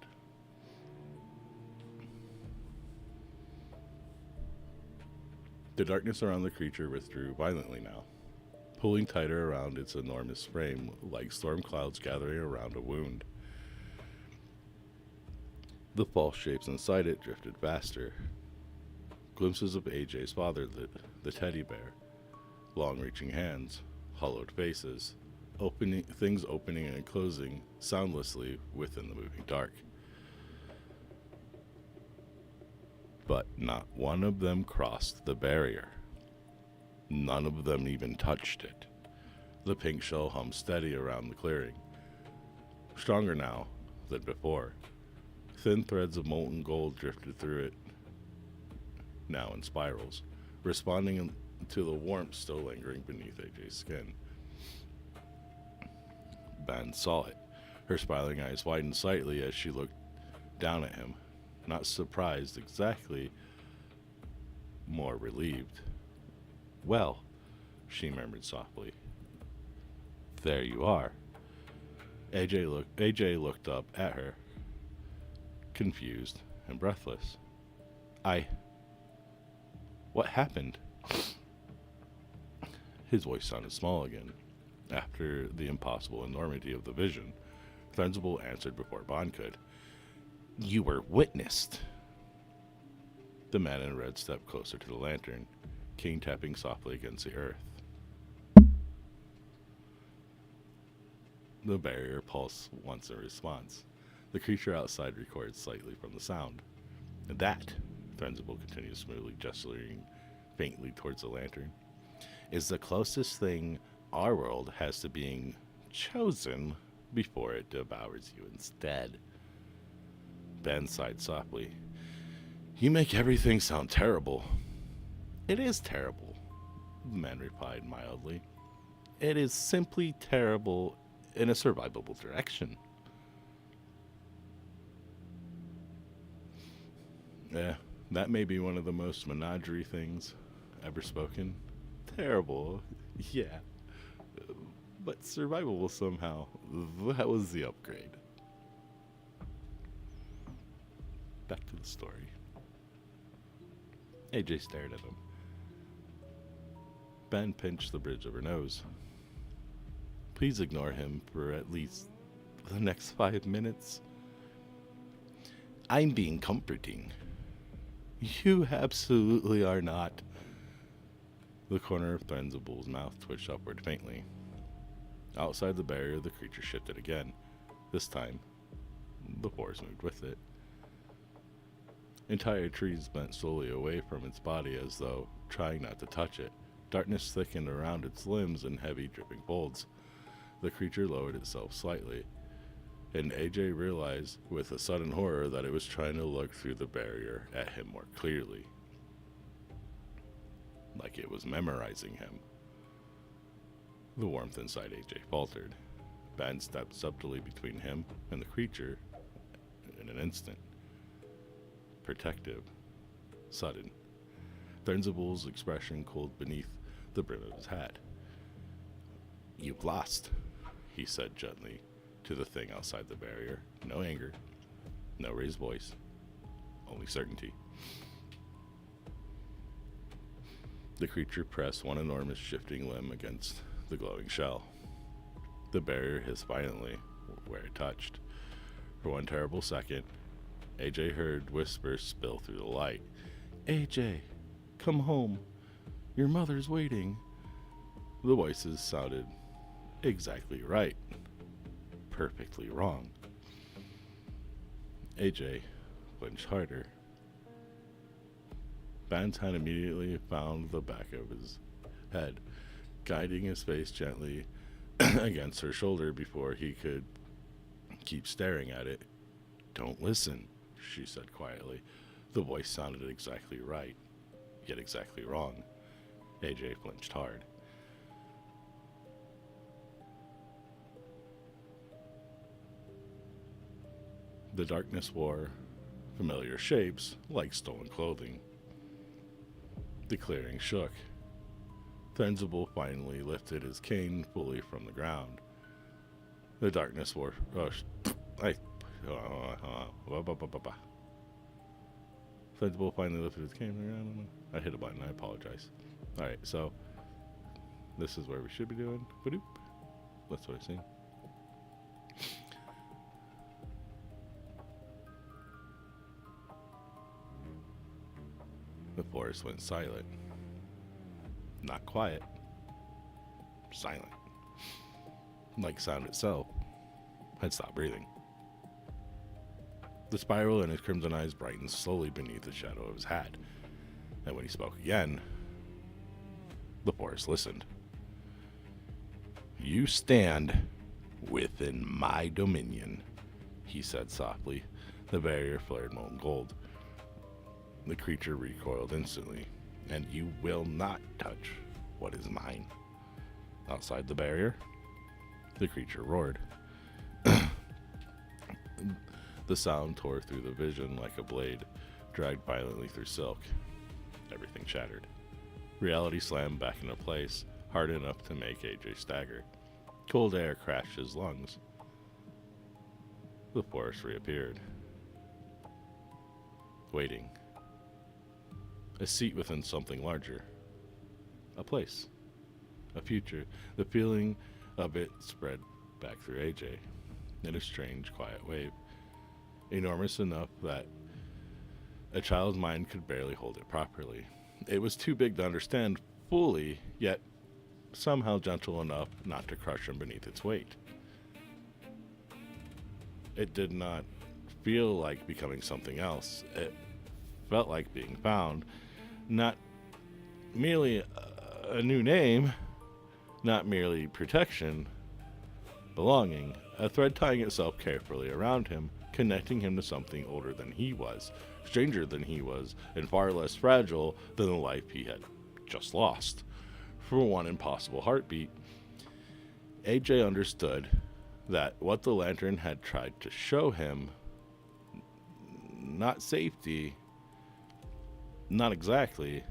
The darkness around the creature withdrew violently now, pulling tighter around its enormous frame like storm clouds gathering around a wound. The false shapes inside it drifted faster. Glimpses of AJ's father, the teddy bear, long-reaching hands, hollowed faces, things opening and closing soundlessly within the moving dark. But not one of them crossed the barrier. None of them even touched it. The pink shell hummed steady around the clearing, stronger now than before. Thin threads of molten gold drifted through it, now in spirals, responding to the warmth still lingering beneath AJ's skin. Ban saw it. Her smiling eyes widened slightly as she looked down at him, not surprised exactly, more relieved. "Well," she murmured softly, "there you are." AJ looked up at her, confused and breathless. What happened? His voice sounded small again. After the impossible enormity of the vision, Threnzabul answered before Bond could. You were witnessed. The man in red stepped closer to the lantern, cane tapping softly against the earth. The barrier pulsed once in response. The creature outside recoiled slightly from the sound. That, Threnzabul continued smoothly, gesturing faintly towards the lantern, is the closest thing our world has to being chosen before it devours you instead. Ben sighed softly. You make everything sound terrible. It is terrible, the man replied mildly. It is simply terrible in a survivable direction. Yeah, that may be one of the most Menagerie things ever spoken. Terrible, yeah. But survivable somehow. That was the upgrade. Back to the story. AJ stared at him. Ben pinched the bridge of her nose. Please ignore him for at least the next 5 minutes. I'm being comforting. You absolutely are not. The corner of Threnzabul's mouth twitched upward faintly. Outside the barrier, the creature shifted again. This time, the force moved with it. Entire trees bent slowly away from its body as though trying not to touch it. Darkness thickened around its limbs in heavy, dripping folds. The creature lowered itself slightly, and AJ realized with a sudden horror that it was trying to look through the barrier at him more clearly. Like it was memorizing him. The warmth inside AJ faltered. Ben stepped subtly between him and the creature in an instant. Protective. Sudden. Threnzabul's expression cooled beneath the brim of his hat. You've lost, he said gently to the thing outside the barrier. No anger. No raised voice. Only certainty. The creature pressed one enormous shifting limb against the glowing shell. The barrier hissed violently where it touched. For one terrible second, AJ heard whispers spill through the light. AJ, come home. Your mother's waiting. The voices sounded exactly right. Perfectly wrong. AJ flinched harder. Ben's hand immediately found the back of his head, guiding his face gently against her shoulder before he could keep staring at it. Don't listen, she said quietly. The voice sounded exactly right, yet exactly wrong. AJ flinched hard. The darkness wore familiar shapes like stolen clothing. The clearing shook. Threnzabul finally lifted his cane fully from the ground. The darkness wore... Threnzabul finally lifted his cane from the ground. I hit a button, I apologize. Alright, so... this is where we should be doing. Ba-doop. That's what I see. The forest went silent. Not quiet. Silent. Like sound itself had stopped breathing. The spiral in his crimson eyes brightened slowly beneath the shadow of his hat. And when he spoke again, the forest listened. You stand within my dominion, he said softly. The barrier flared molten gold. The creature recoiled instantly. And you will not touch what is mine. Outside the barrier, the creature roared. The sound tore through the vision like a blade dragged violently through silk. Everything shattered. Reality slammed back into place, hard enough to make AJ stagger. Cold air crashed his lungs. The forest reappeared, waiting. A seat within something larger. A place. A future. The feeling of it spread back through AJ in a strange, quiet wave. Enormous enough that a child's mind could barely hold it properly. It was too big to understand fully, yet somehow gentle enough not to crush him beneath its weight. It did not feel like becoming something else. It felt like being found. Not merely a new name, not merely protection, belonging. A thread tying itself carefully around him, connecting him to something older than he was, stranger than he was, and far less fragile than the life he had just lost. For one impossible heartbeat, AJ understood that what the lantern had tried to show him, not safety, not exactly,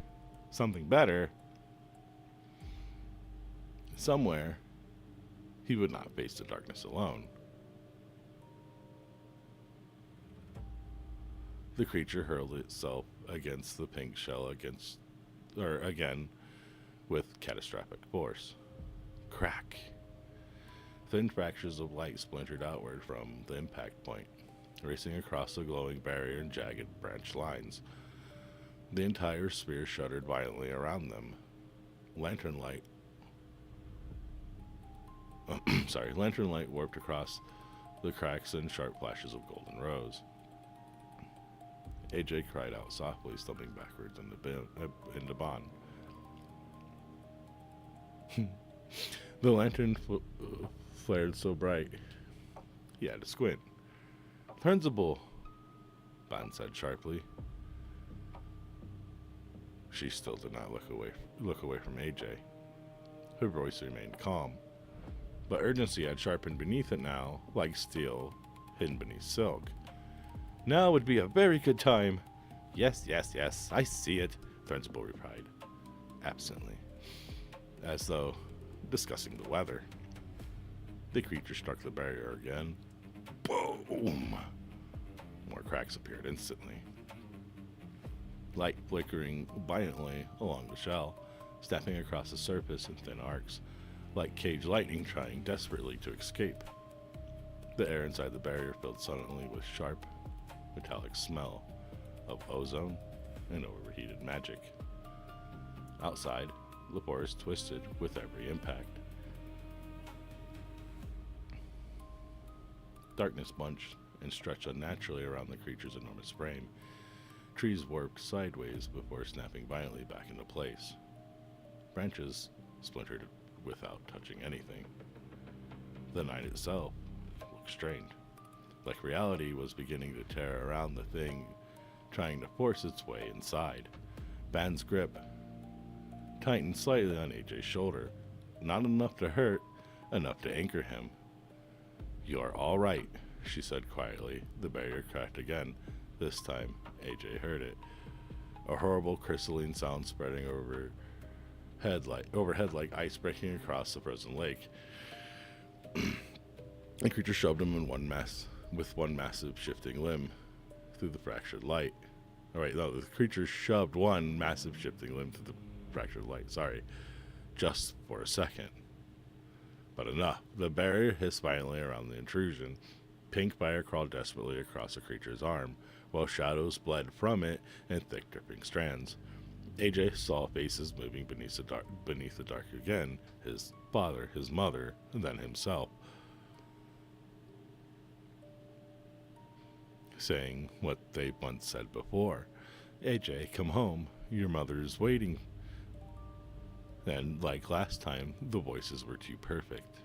something better, somewhere, he would not face the darkness alone. The creature hurled itself against the pink shell again with catastrophic force. Crack. Thin fractures of light splintered outward from the impact point, racing across the glowing barrier in jagged branch lines. The entire sphere shuddered violently around them. Lantern light warped across the cracks in sharp flashes of golden rose. AJ cried out softly, stumbling backwards into Bond. The lantern flared so bright, he had to squint. Threnzabul, Bond said sharply. She still did not look away from AJ. Her voice remained calm, but urgency had sharpened beneath it now, like steel hidden beneath silk. Now would be a very good time. Yes, I see it, Threnzabul replied, absently, as though discussing the weather. The creature struck the barrier again. Boom! More cracks appeared instantly. Light flickering violently along the shell, snapping across the surface in thin arcs, like caged lightning trying desperately to escape. The air inside the barrier filled suddenly with sharp, metallic smell of ozone and overheated magic. Outside, the forest twisted with every impact. Darkness bunched and stretched unnaturally around the creature's enormous frame. Trees warped sideways before snapping violently back into place. Branches splintered without touching anything. The night itself looked strained, like reality was beginning to tear around the thing, trying to force its way inside. Band's grip tightened slightly on AJ's shoulder, not enough to hurt, enough to anchor him. "You're all right," she said quietly. The barrier cracked again. This time, AJ heard it. A horrible crystalline sound spreading overhead like ice breaking across the frozen lake. The creature shoved him in one massive shifting limb through the fractured light. The creature shoved one massive shifting limb through the fractured light. Just for a second. But enough. The barrier hissed violently around the intrusion. Pink fire crawled desperately across the creature's arm, while shadows bled from it in thick dripping strands. AJ saw faces moving beneath the dark again. His father, his mother, and then himself. Saying what they once said before. "AJ, come home. Your mother's waiting." And like last time, the voices were too perfect.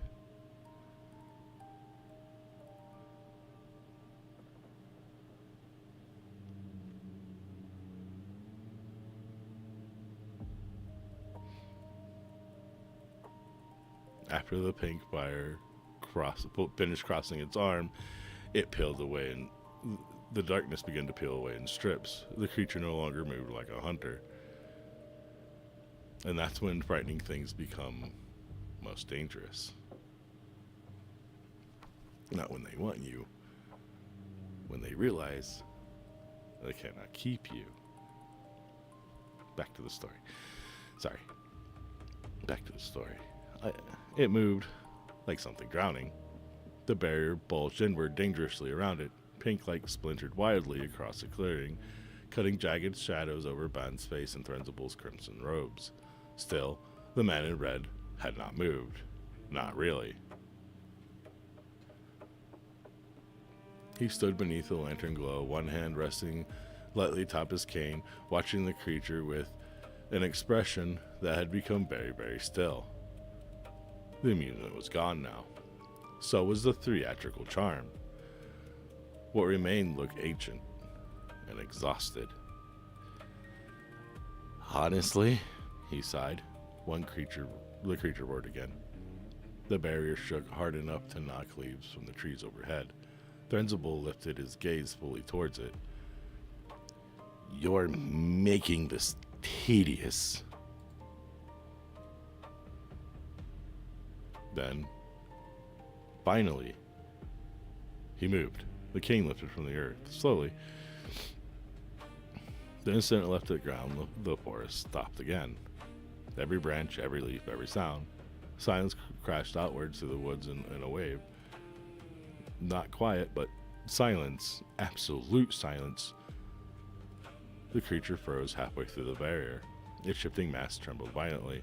After the pink fire finished crossing its arm, it peeled away, and the darkness began to peel away in strips. The creature no longer moved like a hunter. And that's when frightening things become most dangerous. Not when they want you, when they realize they cannot keep you. Back to the story. Sorry. Back to the story. It moved like something drowning. The barrier bulged inward dangerously around it. Pink light splintered wildly across the clearing, cutting jagged shadows over Ban's face and Threnzabul's crimson robes. Still, the man in red had not moved. Not really. He stood beneath the lantern glow, one hand resting lightly atop his cane, watching the creature with an expression that had become very, very still. The amusement was gone now. So was the theatrical charm. What remained looked ancient and exhausted. Honestly, he sighed. The creature roared again. The barrier shook hard enough to knock leaves from the trees overhead. Threnzabul lifted his gaze fully towards it. You're making this tedious. Then, finally, he moved. The cane lifted from the earth, slowly. The instant it left the ground, the forest stopped again. Every branch, every leaf, every sound. Silence crashed outwards through the woods in a wave. Not quiet, but silence. Absolute silence. The creature froze halfway through the barrier. Its shifting mass trembled violently.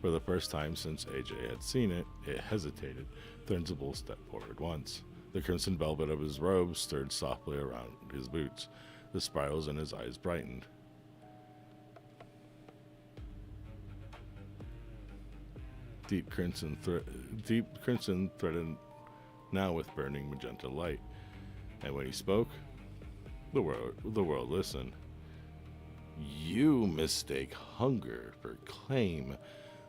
For the first time since AJ had seen it, it hesitated. Threnzabul stepped forward once. The crimson velvet of his robe stirred softly around his boots. The spirals in his eyes brightened. Deep crimson threaded now with burning magenta light. And when he spoke, the world listened. You mistake hunger for claim.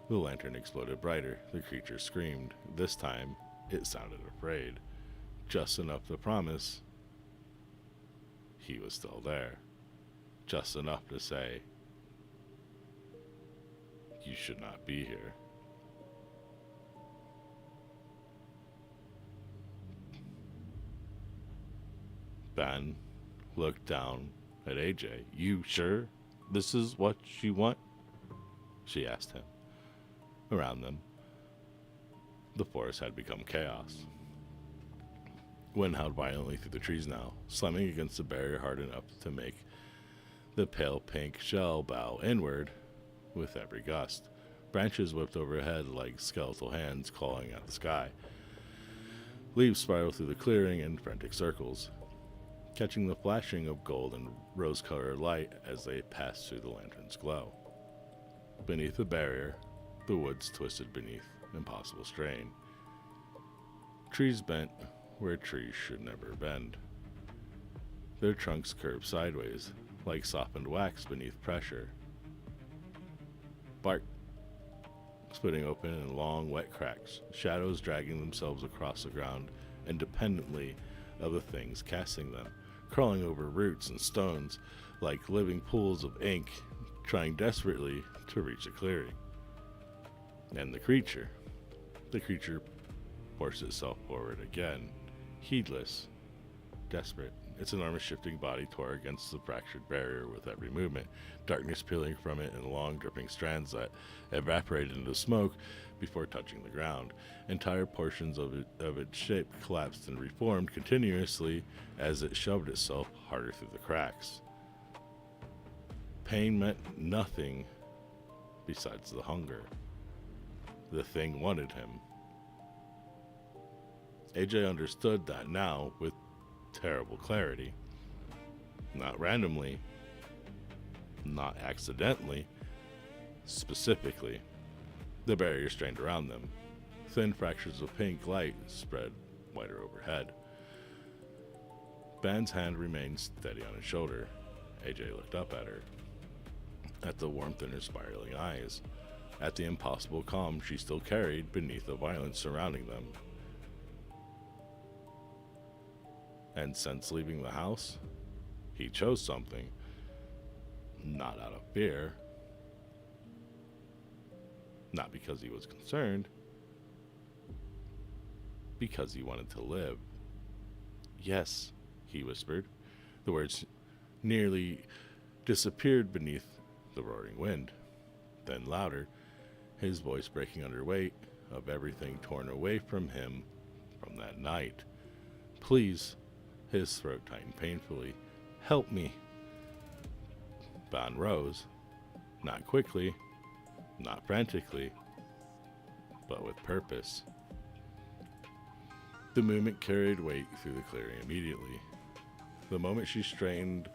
The lantern exploded brighter. The creature screamed. This time, it sounded afraid. Just enough to promise he was still there. Just enough to say, you should not be here. Ben looked down at AJ. You sure this is what you want? She asked him. Around them, the forest had become chaos. Wind howled violently through the trees now, slamming against the barrier hard enough to make the pale pink shell bow inward with every gust. Branches whipped overhead like skeletal hands clawing at the sky. Leaves spiraled through the clearing in frantic circles, catching the flashing of gold and rose-colored light as they passed through the lantern's glow. Beneath the barrier, the woods twisted beneath impossible strain. Trees bent where trees should never bend. Their trunks curved sideways, like softened wax beneath pressure. Bark splitting open in long, wet cracks, shadows dragging themselves across the ground independently of the things casting them, crawling over roots and stones like living pools of ink, trying desperately to reach a clearing. And the creature forced itself forward again, heedless, desperate. Its enormous shifting body tore against the fractured barrier with every movement, darkness peeling from it in long dripping strands that evaporated into smoke before touching the ground. Entire portions of its shape collapsed and reformed continuously as it shoved itself harder through the cracks. Pain meant nothing besides the hunger. The thing wanted him. AJ understood that now with terrible clarity. Not randomly, not accidentally, specifically. The barrier strained around them. Thin fractures of pink light spread wider overhead. Ban's hand remained steady on his shoulder. AJ looked up at her, at the warmth in her spiraling eyes, at the impossible calm she still carried beneath the violence surrounding them. And since leaving the house, he chose something. Not out of fear. Not because he was concerned. Because he wanted to live. Yes, he whispered. The words nearly disappeared beneath the roaring wind. Then louder, his voice breaking under weight of everything torn away from him from that night. Please, his throat tightened painfully. Help me. Bond rose, not quickly, not frantically, but with purpose. The movement carried weight through the clearing immediately. The moment she straightened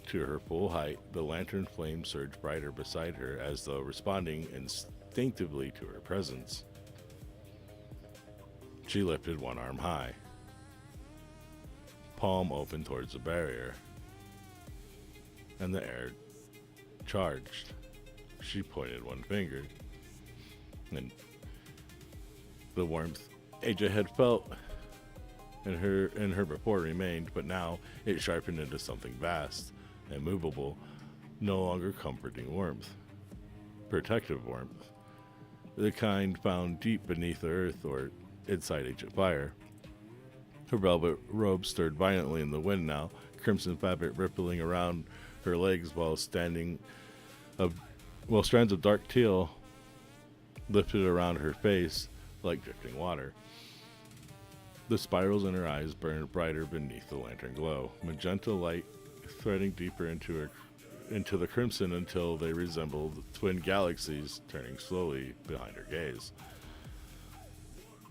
to her full height, the lantern flame surged brighter beside her as though responding instinctively to her presence. She lifted one arm high, palm open towards the barrier, and the air charged. She pointed one finger, and the warmth AJ had felt in her before remained, but now it sharpened into something vast and movable, no longer comforting warmth, protective warmth, the kind found deep beneath the earth or inside Agent Fire. Her velvet robe stirred violently in the wind now, crimson fabric rippling around her legs while strands of dark teal lifted around her face like drifting water. The spirals in her eyes burned brighter beneath the lantern glow, magenta light threading deeper into the crimson until they resembled twin galaxies turning slowly behind her gaze.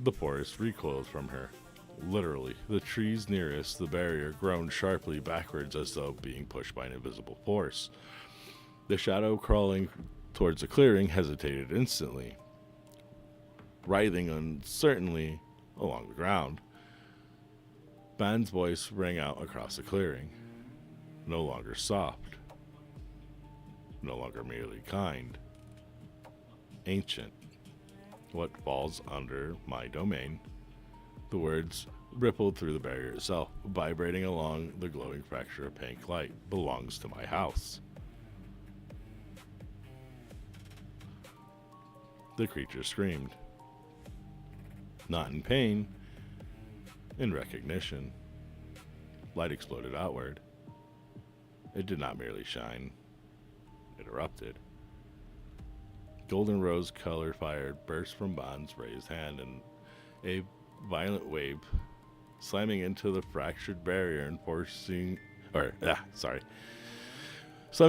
The forest recoiled from her. Literally, the trees nearest the barrier groaned sharply backwards as though being pushed by an invisible force. The shadow crawling towards the clearing hesitated instantly, writhing uncertainly along the ground. Ban's voice rang out across the clearing, no longer soft, no longer merely kind, ancient. What falls under my domain? The words rippled through the barrier itself, vibrating along the glowing fracture of pink light. Belongs to my house. The creature screamed. Not in pain, in recognition. Light exploded outward. It did not merely shine. It erupted. Golden rose color fire burst from Bond's raised hand in a violent wave, slamming into the fractured barrier and slamming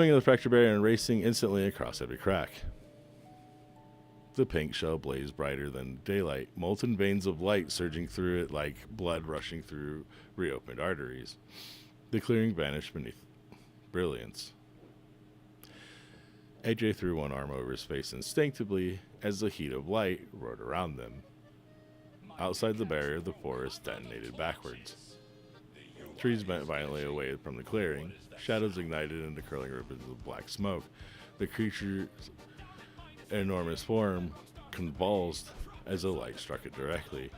into the fractured barrier and racing instantly across every crack. The pink shell blazed brighter than daylight, molten veins of light surging through it like blood rushing through reopened arteries. The clearing vanished beneath brilliance. AJ threw one arm over his face instinctively as the heat of light roared around them. Outside the barrier, the forest detonated backwards. Trees bent violently away from the clearing. Shadows ignited into curling ribbons of black smoke. The creature's enormous form convulsed as the light struck it directly,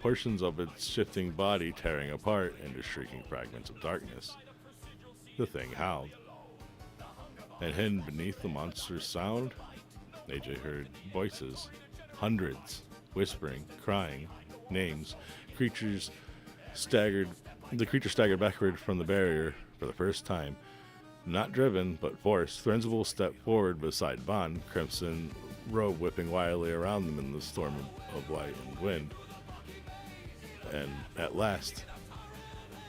portions of its shifting body tearing apart into shrieking fragments of darkness. The thing howled. And hidden beneath the monster's sound, AJ heard voices, hundreds, whispering, crying, names. The creature staggered backward from the barrier for the first time. Not driven, but forced, Threnzabul stepped forward beside Bond, crimson robe whipping wildly around them in the storm of light and wind. And at last,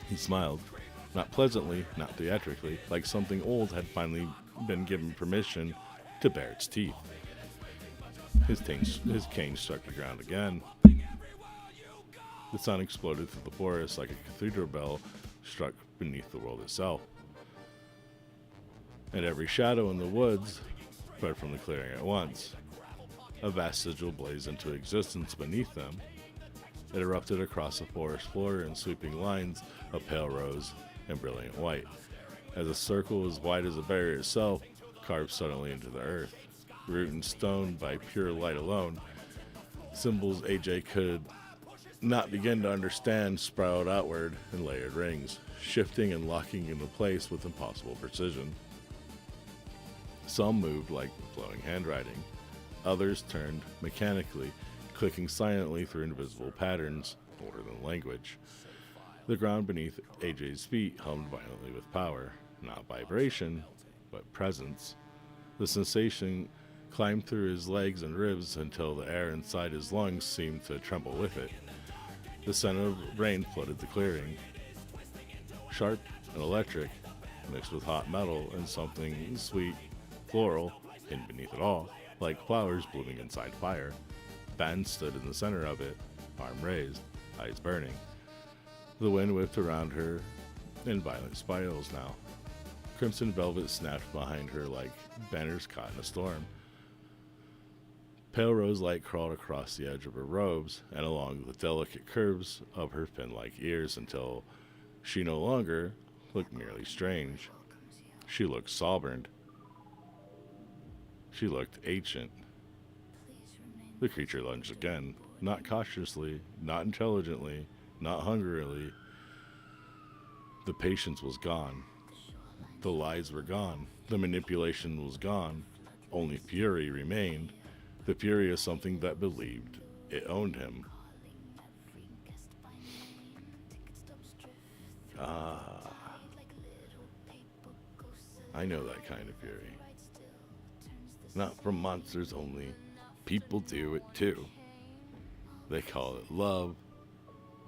he smiled. Not pleasantly, not theatrically, like something old had finally been given permission to bare its teeth. His cane struck the ground again. The sound exploded through the forest like a cathedral bell struck beneath the world itself. And every shadow in the woods spread from the clearing at once. A vast sigil blazed into existence beneath them. It erupted across the forest floor in sweeping lines of pale rose and brilliant white, as a circle as wide as the barrier itself carved suddenly into the earth. Root and stone by pure light alone, symbols AJ could not begin to understand spiraled outward in layered rings, shifting and locking into place with impossible precision. Some moved like flowing handwriting. Others turned mechanically, clicking silently through invisible patterns older than language. The ground beneath AJ's feet hummed violently with power, not vibration, but presence. The sensation climbed through his legs and ribs until the air inside his lungs seemed to tremble with it. The scent of rain flooded the clearing, sharp and electric, mixed with hot metal and something sweet, floral, hidden beneath it all, like flowers blooming inside fire. Ben stood in the center of it, arm raised, eyes burning. The wind whipped around her in violent spirals now. Crimson velvet snapped behind her like banners caught in a storm. Pale rose light crawled across the edge of her robes and along the delicate curves of her fin-like ears until she no longer looked merely strange. She looked sovereign. She looked ancient. The creature lunged again, not cautiously, not intelligently, not hungrily. The patience was gone. The lies were gone. The manipulation was gone. Only fury remained. The fury of something that believed it owned him. Ah. I know that kind of fury. Not from monsters only. People do it too. They call it love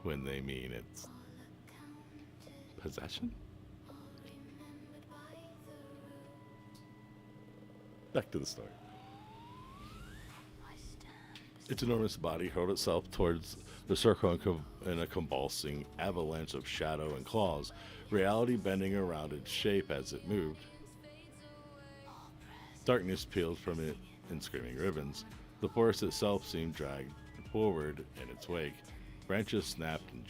when they mean it's possession? Back to the story. Its enormous body hurled itself towards the circle in a convulsing avalanche of shadow and claws, reality bending around its shape as it moved. Darkness peeled from it in screaming ribbons. The forest itself seemed dragged forward in its wake. Branches snapped and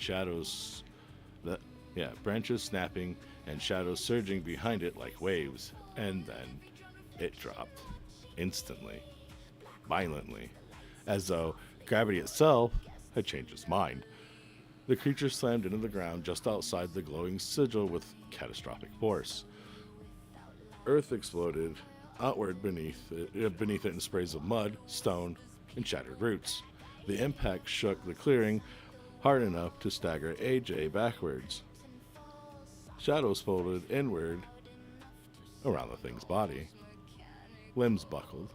branches snapping and shadows surging behind it like waves. And then it dropped. Instantly. Violently. As though gravity itself had changed its mind. The creature slammed into the ground just outside the glowing sigil with catastrophic force. Earth exploded outward beneath it in sprays of mud, stone, and shattered roots. The impact shook the clearing hard enough to stagger AJ backwards. Shadows folded inward around the thing's body. Limbs buckled.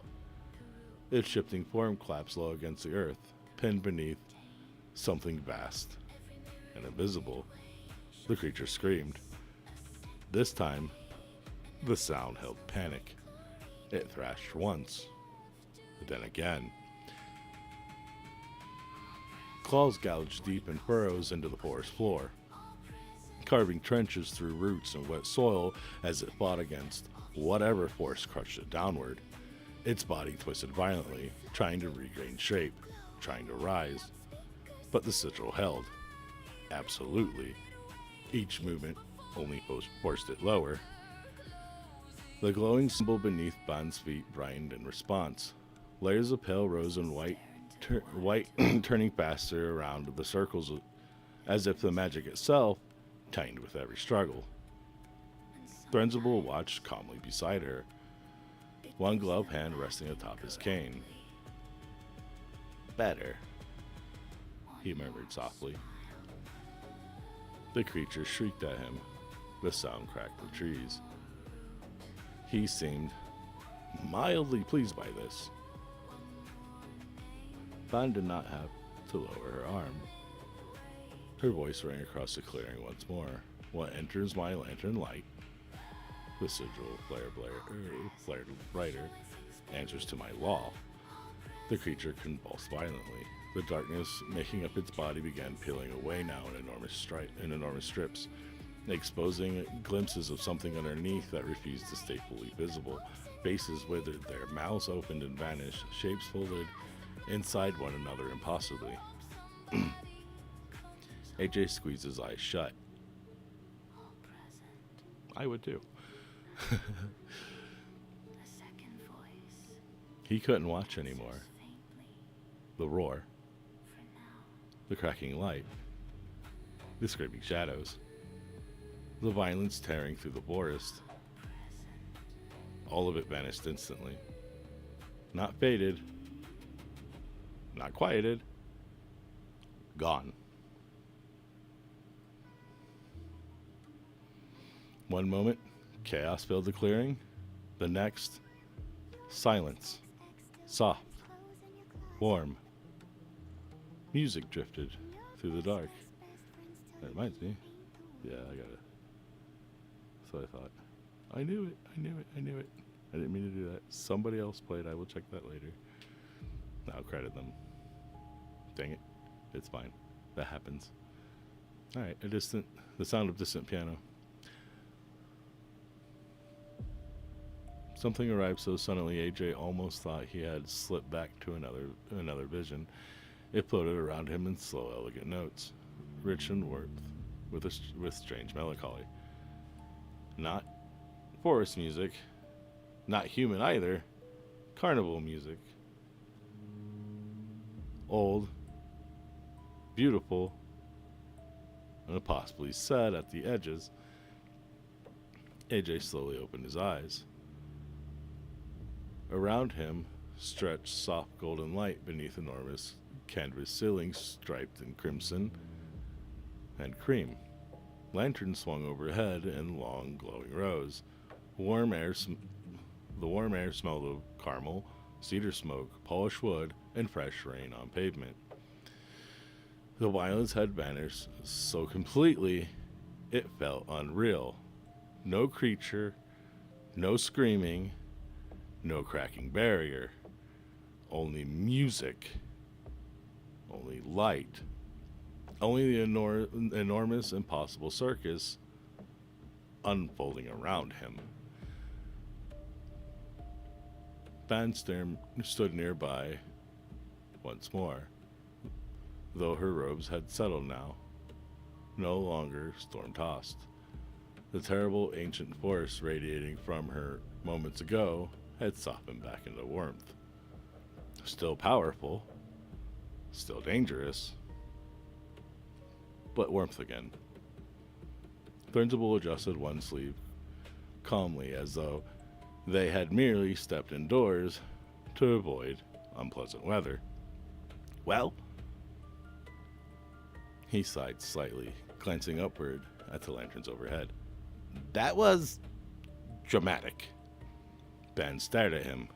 Its shifting form collapsed low against the earth, pinned beneath something vast and invisible. The creature screamed. This time, the sound held panic. It thrashed once, then again. Claws gouged deep in furrows into the forest floor, carving trenches through roots and wet soil as it fought against whatever force crushed it downward. Its body twisted violently, trying to regain shape, trying to rise. But the sigil held. Absolutely. Each movement only forced it lower. The glowing symbol beneath Bond's feet brightened in response. Layers of pale rose and white turning faster around the circles as if the magic itself tightened with every struggle. Threnzabul watched calmly beside her, one gloved hand resting atop his cane. Better, he murmured softly. The creature shrieked at him. The sound cracked the trees. He seemed mildly pleased by this. Bond did not have to lower her arm. Her voice rang across the clearing once more. What enters my lantern light? The sigil flared brighter. Answers to my law. The creature convulsed violently. The darkness making up its body began peeling away now in enormous strips, exposing glimpses of something underneath that refused to stay fully visible. Faces withered there, mouths opened and vanished, shapes folded inside one another impossibly. AJ squeezed his eyes shut. I would too. He couldn't watch anymore. The roar, the cracking light, the screaming shadows, the violence tearing through the forest. All of it vanished instantly. Not faded, not quieted, gone. One moment, chaos filled the clearing. The next, silence. Soft, warm. Music drifted through the dark. That reminds me. Yeah, I got it. So I thought, I knew it. I didn't mean to do that. Somebody else played. I will check that later. I'll credit them. Dang it. It's fine. That happens. Alright, the sound of distant piano. Something arrived so suddenly AJ almost thought he had slipped back to another vision. It floated around him in slow, elegant notes, rich and warmth, with strange melancholy. Not forest music, not human either, carnival music. Old, beautiful, and possibly sad at the edges. AJ slowly opened his eyes. Around him stretched soft golden light beneath enormous canvas ceilings striped in crimson and cream. Lanterns swung overhead in long glowing rows. The warm air smelled of caramel, cedar smoke, polished wood, and fresh rain on pavement. The violence had vanished so completely it felt unreal. No creature, no screaming, no cracking barrier, only music, only light, only the enormous impossible circus unfolding around him. Bansturm stood nearby once more, though her robes had settled now, no longer storm-tossed. The terrible ancient force radiating from her moments ago had softened back into warmth. Still powerful, still dangerous, but warmth again. Threnzabul adjusted one sleeve calmly, as though they had merely stepped indoors to avoid unpleasant weather. Well, he sighed slightly, glancing upward at the lanterns overhead. That was dramatic. Ben stared at him.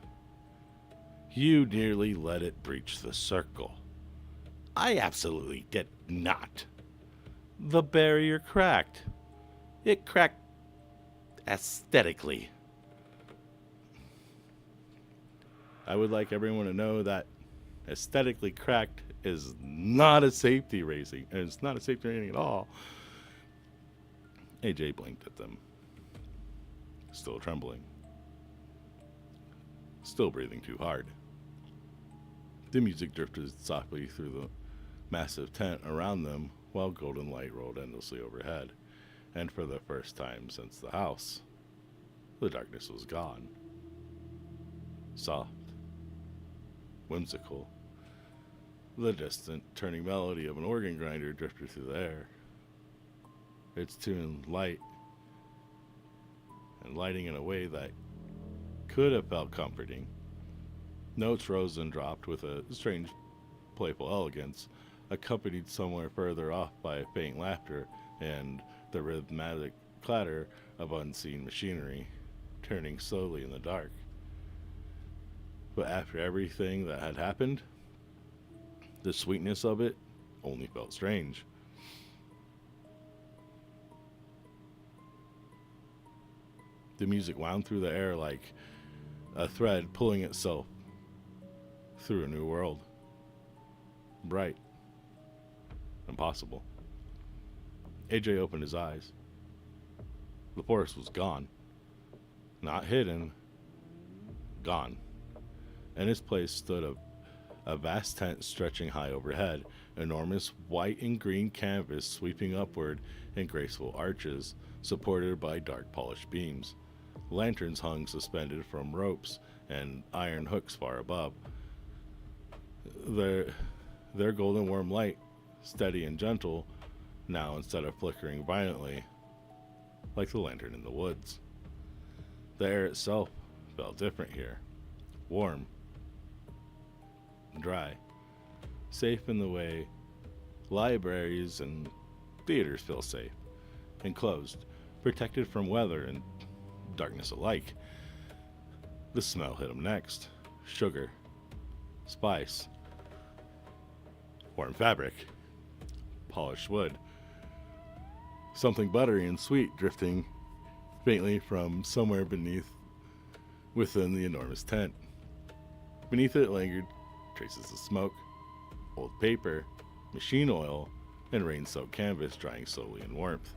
You nearly let it breach the circle. I absolutely did not. The barrier cracked. It cracked aesthetically. I would like everyone to know that aesthetically cracked is not a safety rating. It's not a safety rating at all. AJ blinked at them, still trembling, still breathing too hard. The music drifted softly through the massive tent around them while golden light rolled endlessly overhead, and for the first time since the house, the darkness was gone. Soft, whimsical, the distant turning melody of an organ grinder drifted through the air, its tune light and lighting in a way that could have felt comforting. Notes rose and dropped with a strange, playful elegance, accompanied somewhere further off by faint laughter and the rhythmic clatter of unseen machinery, turning slowly in the dark. But after everything that had happened, the sweetness of it only felt strange. The music wound through the air like a thread pulling itself through a new world. Bright. Impossible. AJ opened his eyes. The forest was gone. Not hidden. Gone. In its place stood a vast tent stretching high overhead, enormous white and green canvas sweeping upward in graceful arches, supported by dark polished beams. Lanterns hung suspended from ropes and iron hooks far above. Their golden warm light, steady and gentle, now instead of flickering violently, like the lantern in the woods. The air itself felt different here. Warm. Dry. Safe in the way libraries and theaters feel safe. Enclosed. protected from weather and darkness alike. The smell hit him next. Sugar, spice, warm fabric, polished wood, something buttery and sweet drifting faintly from somewhere within the enormous tent. Beneath it lingered traces of smoke, old paper, machine oil, and rain-soaked canvas drying slowly in warmth.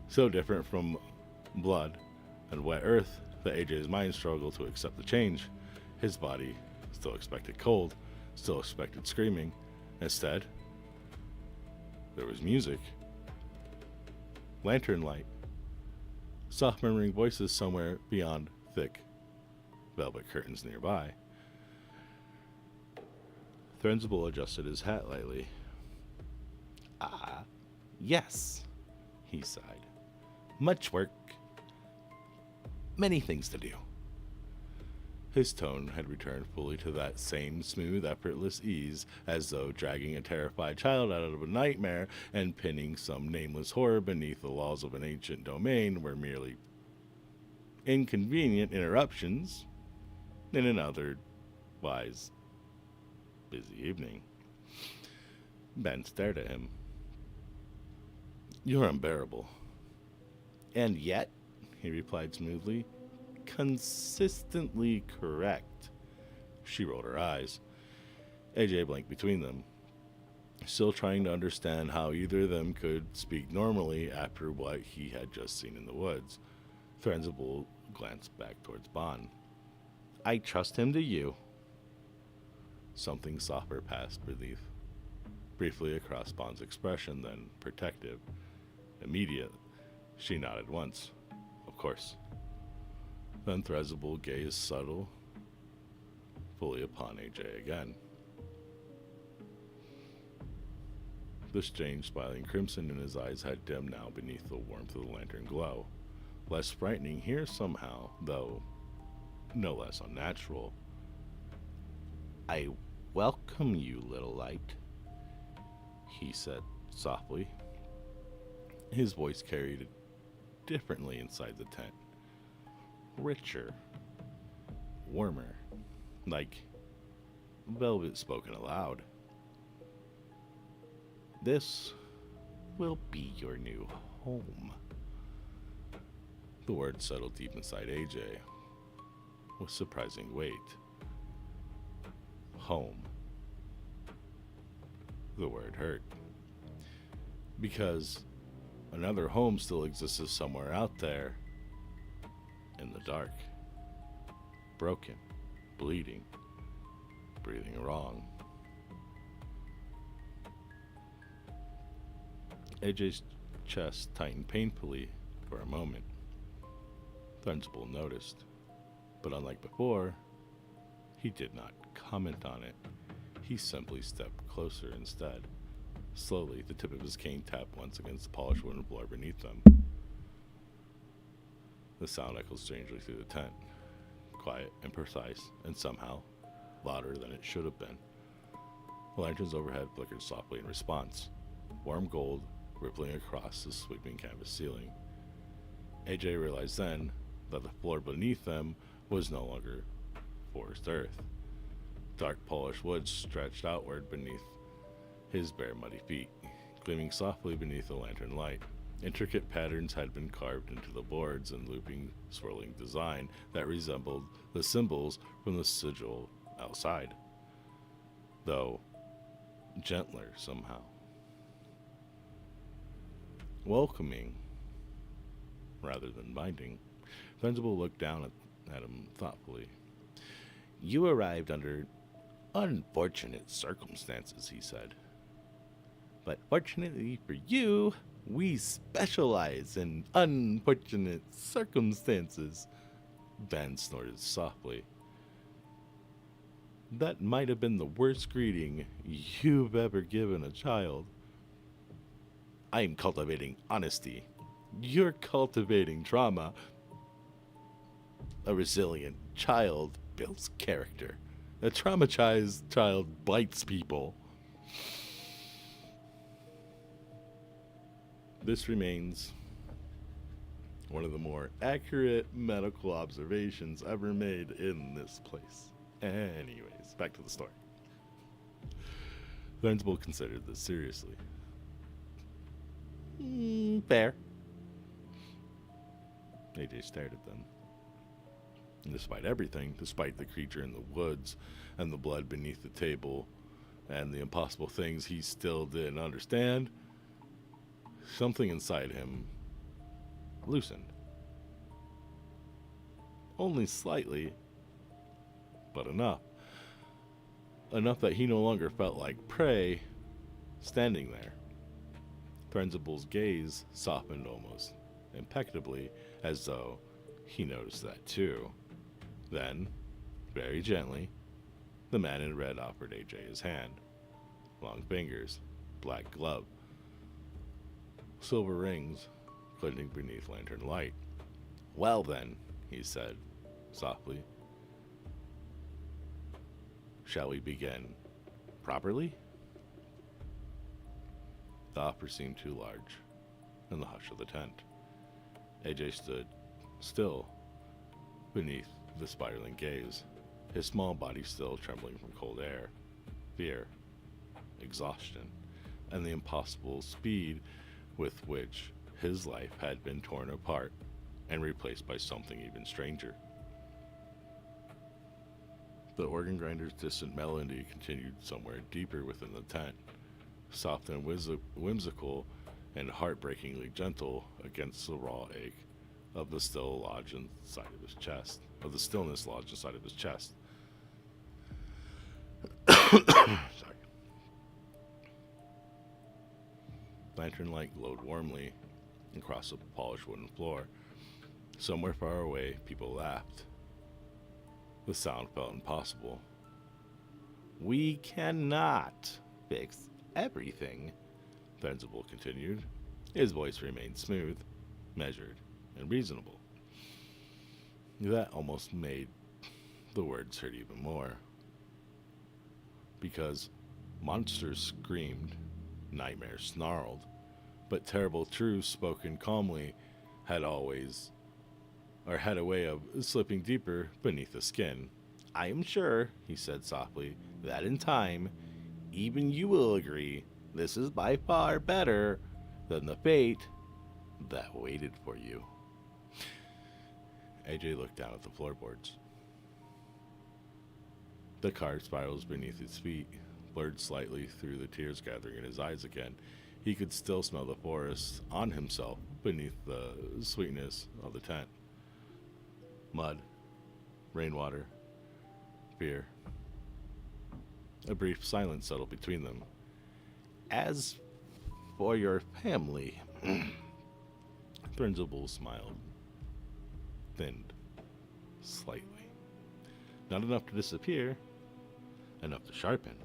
So different from blood and wet earth that AJ's mind struggled to accept the change. His body still expected cold, still expected screaming. Instead, there was music, lantern light, soft murmuring voices somewhere beyond thick velvet curtains nearby. Threnzabul adjusted his hat lightly. Yes, He sighed. much work. Many things to do. His tone had returned fully to that same smooth, effortless ease, as though dragging a terrified child out of a nightmare and pinning some nameless horror beneath the walls of an ancient domain were merely inconvenient interruptions in an otherwise busy evening. Ben stared at him. "You're unbearable." And yet, He replied smoothly. "Consistently correct." She rolled her eyes. AJ blinked between them, still trying to understand how either of them could speak normally after what he had just seen in the woods. Threnzabul glanced back towards Bon. I trust him to you. Something softer passed beneath, briefly across Bon's expression, then protective, immediate. She nodded once. Of course. Then Threnzabul gazed subtle, fully upon AJ again. The strange smiling crimson in his eyes had dimmed now beneath the warmth of the lantern glow. Less frightening here somehow, though no less unnatural. I welcome you, little light. He said softly. His voice carried differently inside the tent. Richer, warmer, like velvet spoken aloud. This will be your new home. The word settled deep inside AJ with surprising weight. Home. The word hurt. Because another home still existed somewhere out there in the dark. Broken, bleeding, breathing wrong. AJ's chest tightened painfully for a moment. Threnzabul noticed, but unlike before, he did not comment on it. He simply stepped closer instead. Slowly, the tip of his cane tapped once against the polished wooden floor beneath them. The sound echoed strangely through the tent, quiet and precise, and somehow louder than it should have been. The lanterns overhead flickered softly in response, warm gold rippling across the sweeping canvas ceiling. AJ realized then that the floor beneath them was no longer forest earth. Dark polished wood stretched outward beneath his bare muddy feet, gleaming softly beneath the lantern light. Intricate patterns had been carved into the boards in looping, swirling design that resembled the symbols from the sigil outside, though gentler somehow. Welcoming, rather than binding. Threnzabul looked down at him thoughtfully. You arrived under unfortunate circumstances, he said. But fortunately for you, we specialize in unfortunate circumstances. Ben snorted softly. That might have been the worst greeting you've ever given a child. I'm cultivating honesty. You're cultivating trauma. A resilient child builds character. A traumatized child bites people. This remains One of the more accurate medical observations ever made in this place. Anyways, back to the story. Threnzabul considered this seriously. Fair. AJ stared at them. And despite everything, despite the creature in the woods and the blood beneath the table and the impossible things he still didn't understand, something inside him loosened. Only slightly, but enough. Enough that he no longer felt like prey standing there. Threnzabul's gaze softened almost impeccably, as though he noticed that too. Then, very gently, the man in red offered AJ his hand. Long fingers, black glove, silver rings glinting beneath lantern light. Well then, he said, softly. Shall we begin properly? The offer seemed too large in the hush of the tent. AJ stood still beneath the spiraling gaze, his small body still trembling from cold air, fear, exhaustion, and the impossible speed with which his life had been torn apart and replaced by something even stranger. The organ grinder's distant melody continued somewhere deeper within the tent, soft and whimsical and heartbreakingly gentle against the raw ache of the still lodged inside of his chest, of the stillness lodged inside of his chest. Sorry. Lantern light glowed warmly across the polished wooden floor. Somewhere far away, people laughed. The sound felt impossible. We cannot fix everything, Threnzabul continued. His voice remained smooth, measured, and reasonable. That almost made the words hurt even more. Because monsters screamed, nightmares snarled, but terrible truths spoken calmly had a way of slipping deeper beneath the skin. I am sure, he said softly, that in time, even you will agree this is by far better than the fate that waited for you. AJ looked down at the floorboards. The card spirals beneath his feet, blurred slightly through the tears gathering in his eyes again. He could still smell the forest on himself beneath the sweetness of the tent. Mud, rainwater, fear. A brief silence settled between them. As for your family, Threnzabul smiled, thinned slightly. Not enough to disappear, enough to sharpen.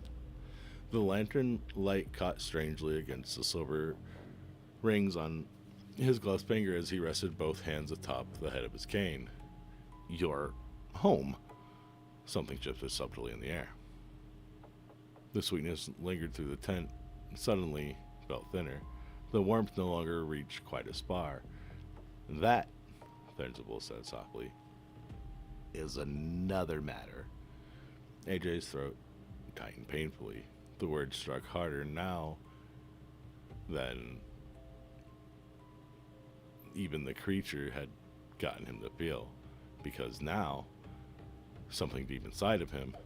The lantern light caught strangely against the silver rings on his gloved finger as he rested both hands atop the head of his cane. Your home. Something shifted subtly in the air. The sweetness lingered through the tent and suddenly felt thinner. The warmth no longer reached quite as far. That, Threnzabul said softly, is another matter. AJ's throat tightened painfully. The words struck harder now than even the creature had gotten him to feel. Because now, something deep inside of him,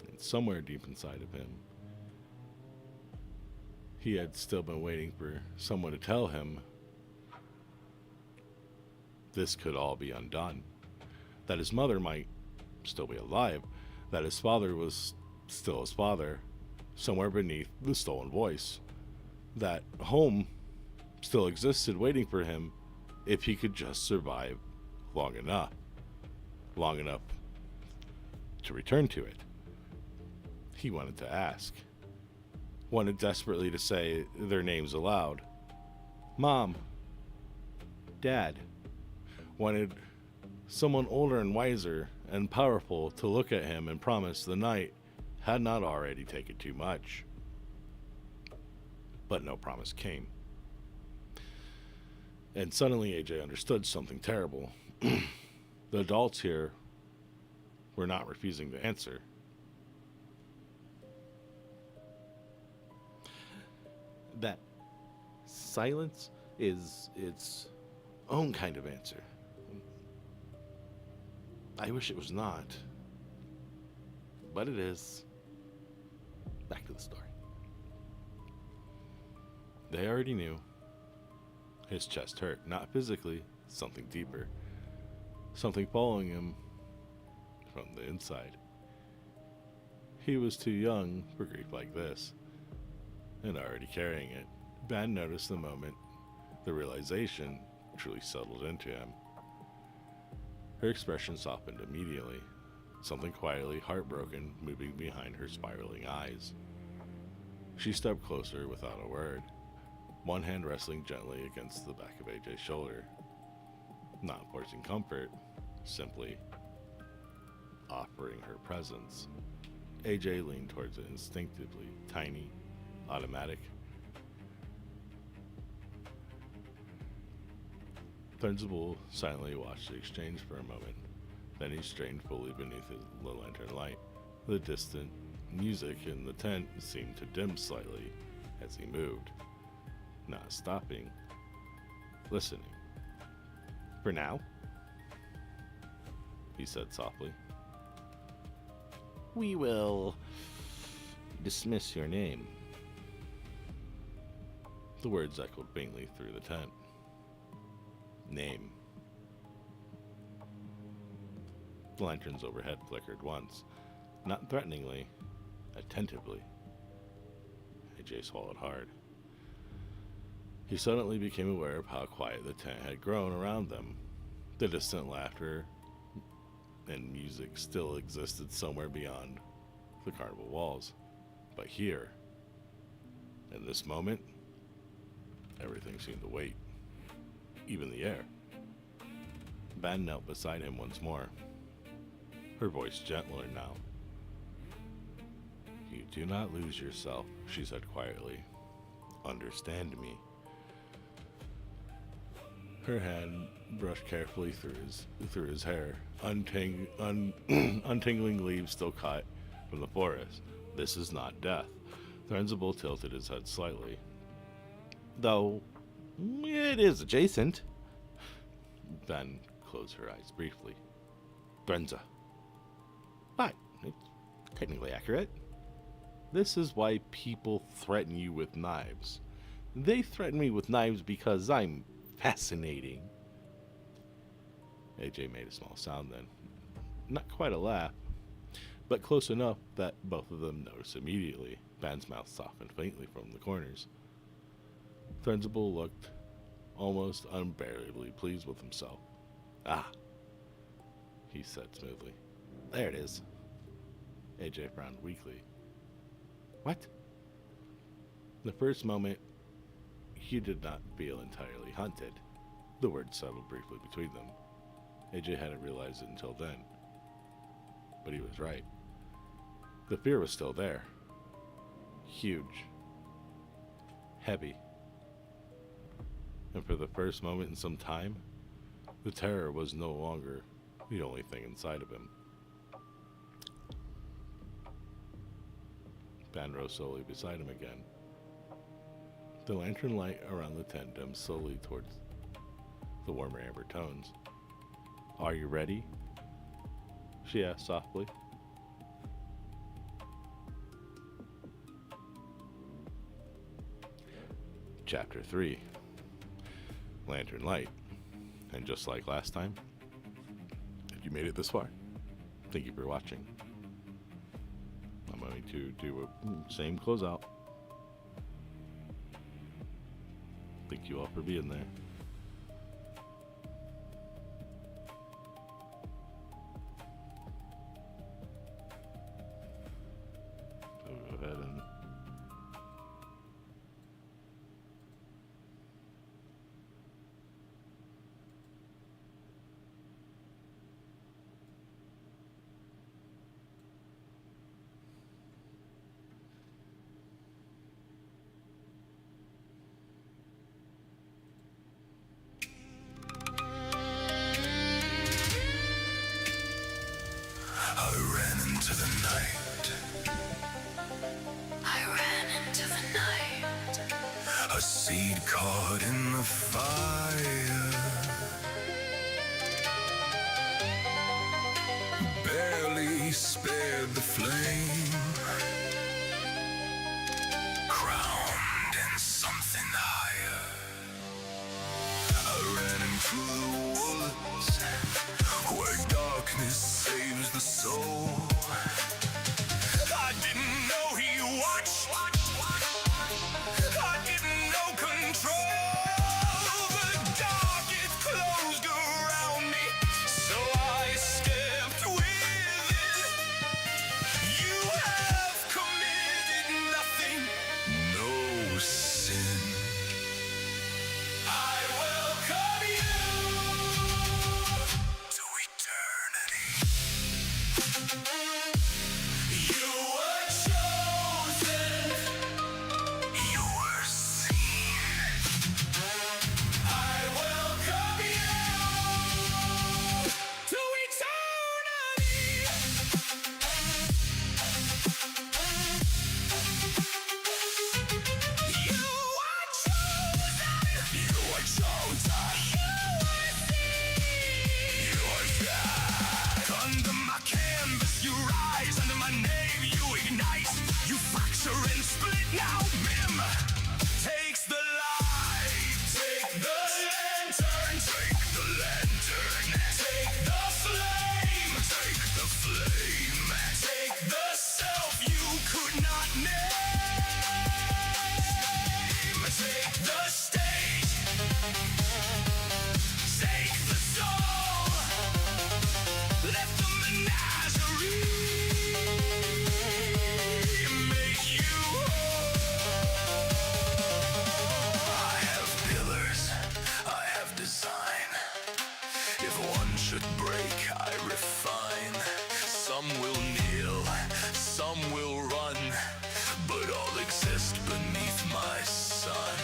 and somewhere deep inside of him, he had still been waiting for someone to tell him this could all be undone. That his mother might still be alive, that his father was still his father, somewhere beneath the stolen voice, that home still existed waiting for him if he could just survive long enough to return to it. He wanted to ask, wanted desperately to say their names aloud. Mom, Dad. Wanted someone older and wiser and powerful to look at him and promise the night had not already taken too much. But no promise came. And suddenly AJ understood something terrible. The adults here were not refusing to answer. That silence is its own kind of answer. I wish it was not, but it is. Back to the story. They already knew. His chest hurt, not physically, something deeper. Something following him from the inside. He was too young for grief like this, and already carrying it. Ben noticed the moment the realization truly settled into him. Her expression softened immediately, something quietly heartbroken moving behind her spiraling eyes. She stepped closer without a word, one hand resting gently against the back of AJ's shoulder. Not forcing comfort, simply offering her presence. AJ leaned towards it instinctively, tiny, automatic. Threnzabul silently watched the exchange for a moment. Then he strained fully beneath the lantern light. The distant music in the tent seemed to dim slightly as he moved, not stopping, listening. For now, he said softly, we will dismiss your name. The words echoed faintly through the tent. Name. The lanterns overhead flickered once, not threateningly, attentively. AJ swallowed hard. He suddenly became aware of how quiet the tent had grown around them. The distant laughter and music still existed somewhere beyond the carnival walls. But here, in this moment, everything seemed to wait. Even the air. Van knelt beside him once more, her voice gentler now. You do not lose yourself, she said quietly. Understand me. Her hand brushed carefully through his hair, untangling leaves still caught from the forest. This is not death. Threnzabul tilted his head slightly. Though it is adjacent. Van closed her eyes briefly. Threnza. But it's technically accurate. This is why people threaten you with knives. They threaten me with knives because I'm fascinating. AJ made a small sound then. Not quite a laugh, but close enough that both of them noticed immediately. Van's mouth softened faintly from the corners. Threnzabul looked almost unbearably pleased with himself. Ah, he said smoothly. There it is. AJ frowned weakly. What? The first moment, he did not feel entirely hunted. The words settled briefly between them. AJ hadn't realized it until then. But he was right. The fear was still there. Huge. Heavy. And for the first moment in some time, the terror was no longer the only thing inside of him. Van rose slowly beside him again. The lantern light around the tent dimmed slowly towards the warmer amber tones. Are you ready? She asked softly. Chapter 3. Lantern light. And just like last time, if you made it this far, thank you for watching. I'm going to do a same closeout. Thank you all for being there. So go ahead and seed caught in the fire, barely spared the flame, crowned in something higher. I ran into the woods where darkness saves the soul. I didn't know he watched. I didn't know control. The dark is closed around me, so I stepped within. You have committed nothing, no sin. I welcome you to eternity. You were chosen. You were seen. I welcome you to eternity. You are chosen. You are chosen. You are seen. You are seen. Under my canvas, you rise. Under my name, you ignite. You fracture and split now. Mim takes the light. Take the lantern. Take the lantern. Take the flame. Take the flame. Take the self you could not name. Take the stage. Take the soul. Let the menagerie make you whole. I have pillars, I have design. If one should break, I refine. Some will kneel, some will run, but all exist beneath my sun.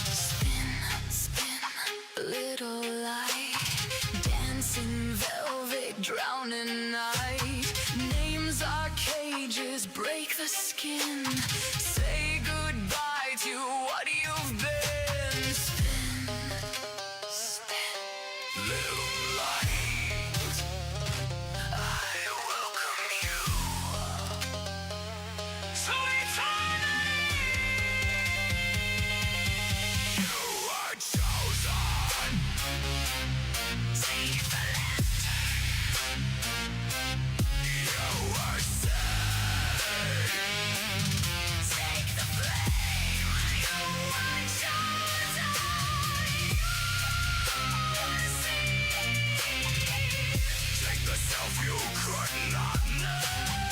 Spin, spin, little light, dancing velvet, drowning night. Names are cages, break the skin. Say goodbye to what you've been. Spin, spin, Little light, I welcome you to eternity. You are chosen. take the lantern. You are saved. Take the flame. You are chosen. You are seen. Take the self you could not name.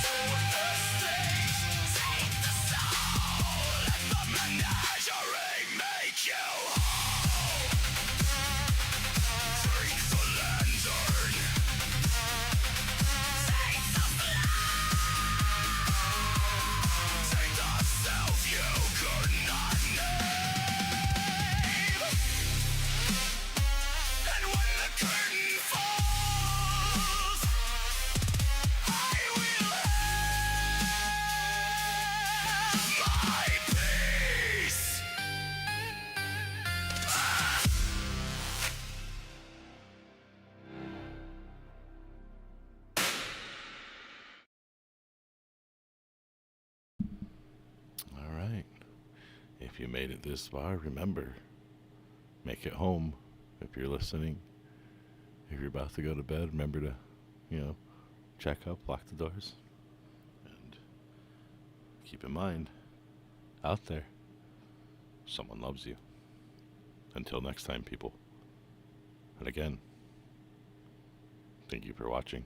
Take the stage. Take the soul. Let the menagerie make you whole. Take the lantern. Take the Take the self you could not name. And when the curtain falls, I will have my peace. All right. If you made it this far, remember, make it home. If you're listening, if you're about to go to bed, remember to, check up, lock the doors, and keep in mind, out there, someone loves you. Until next time, people. And again, thank you for watching.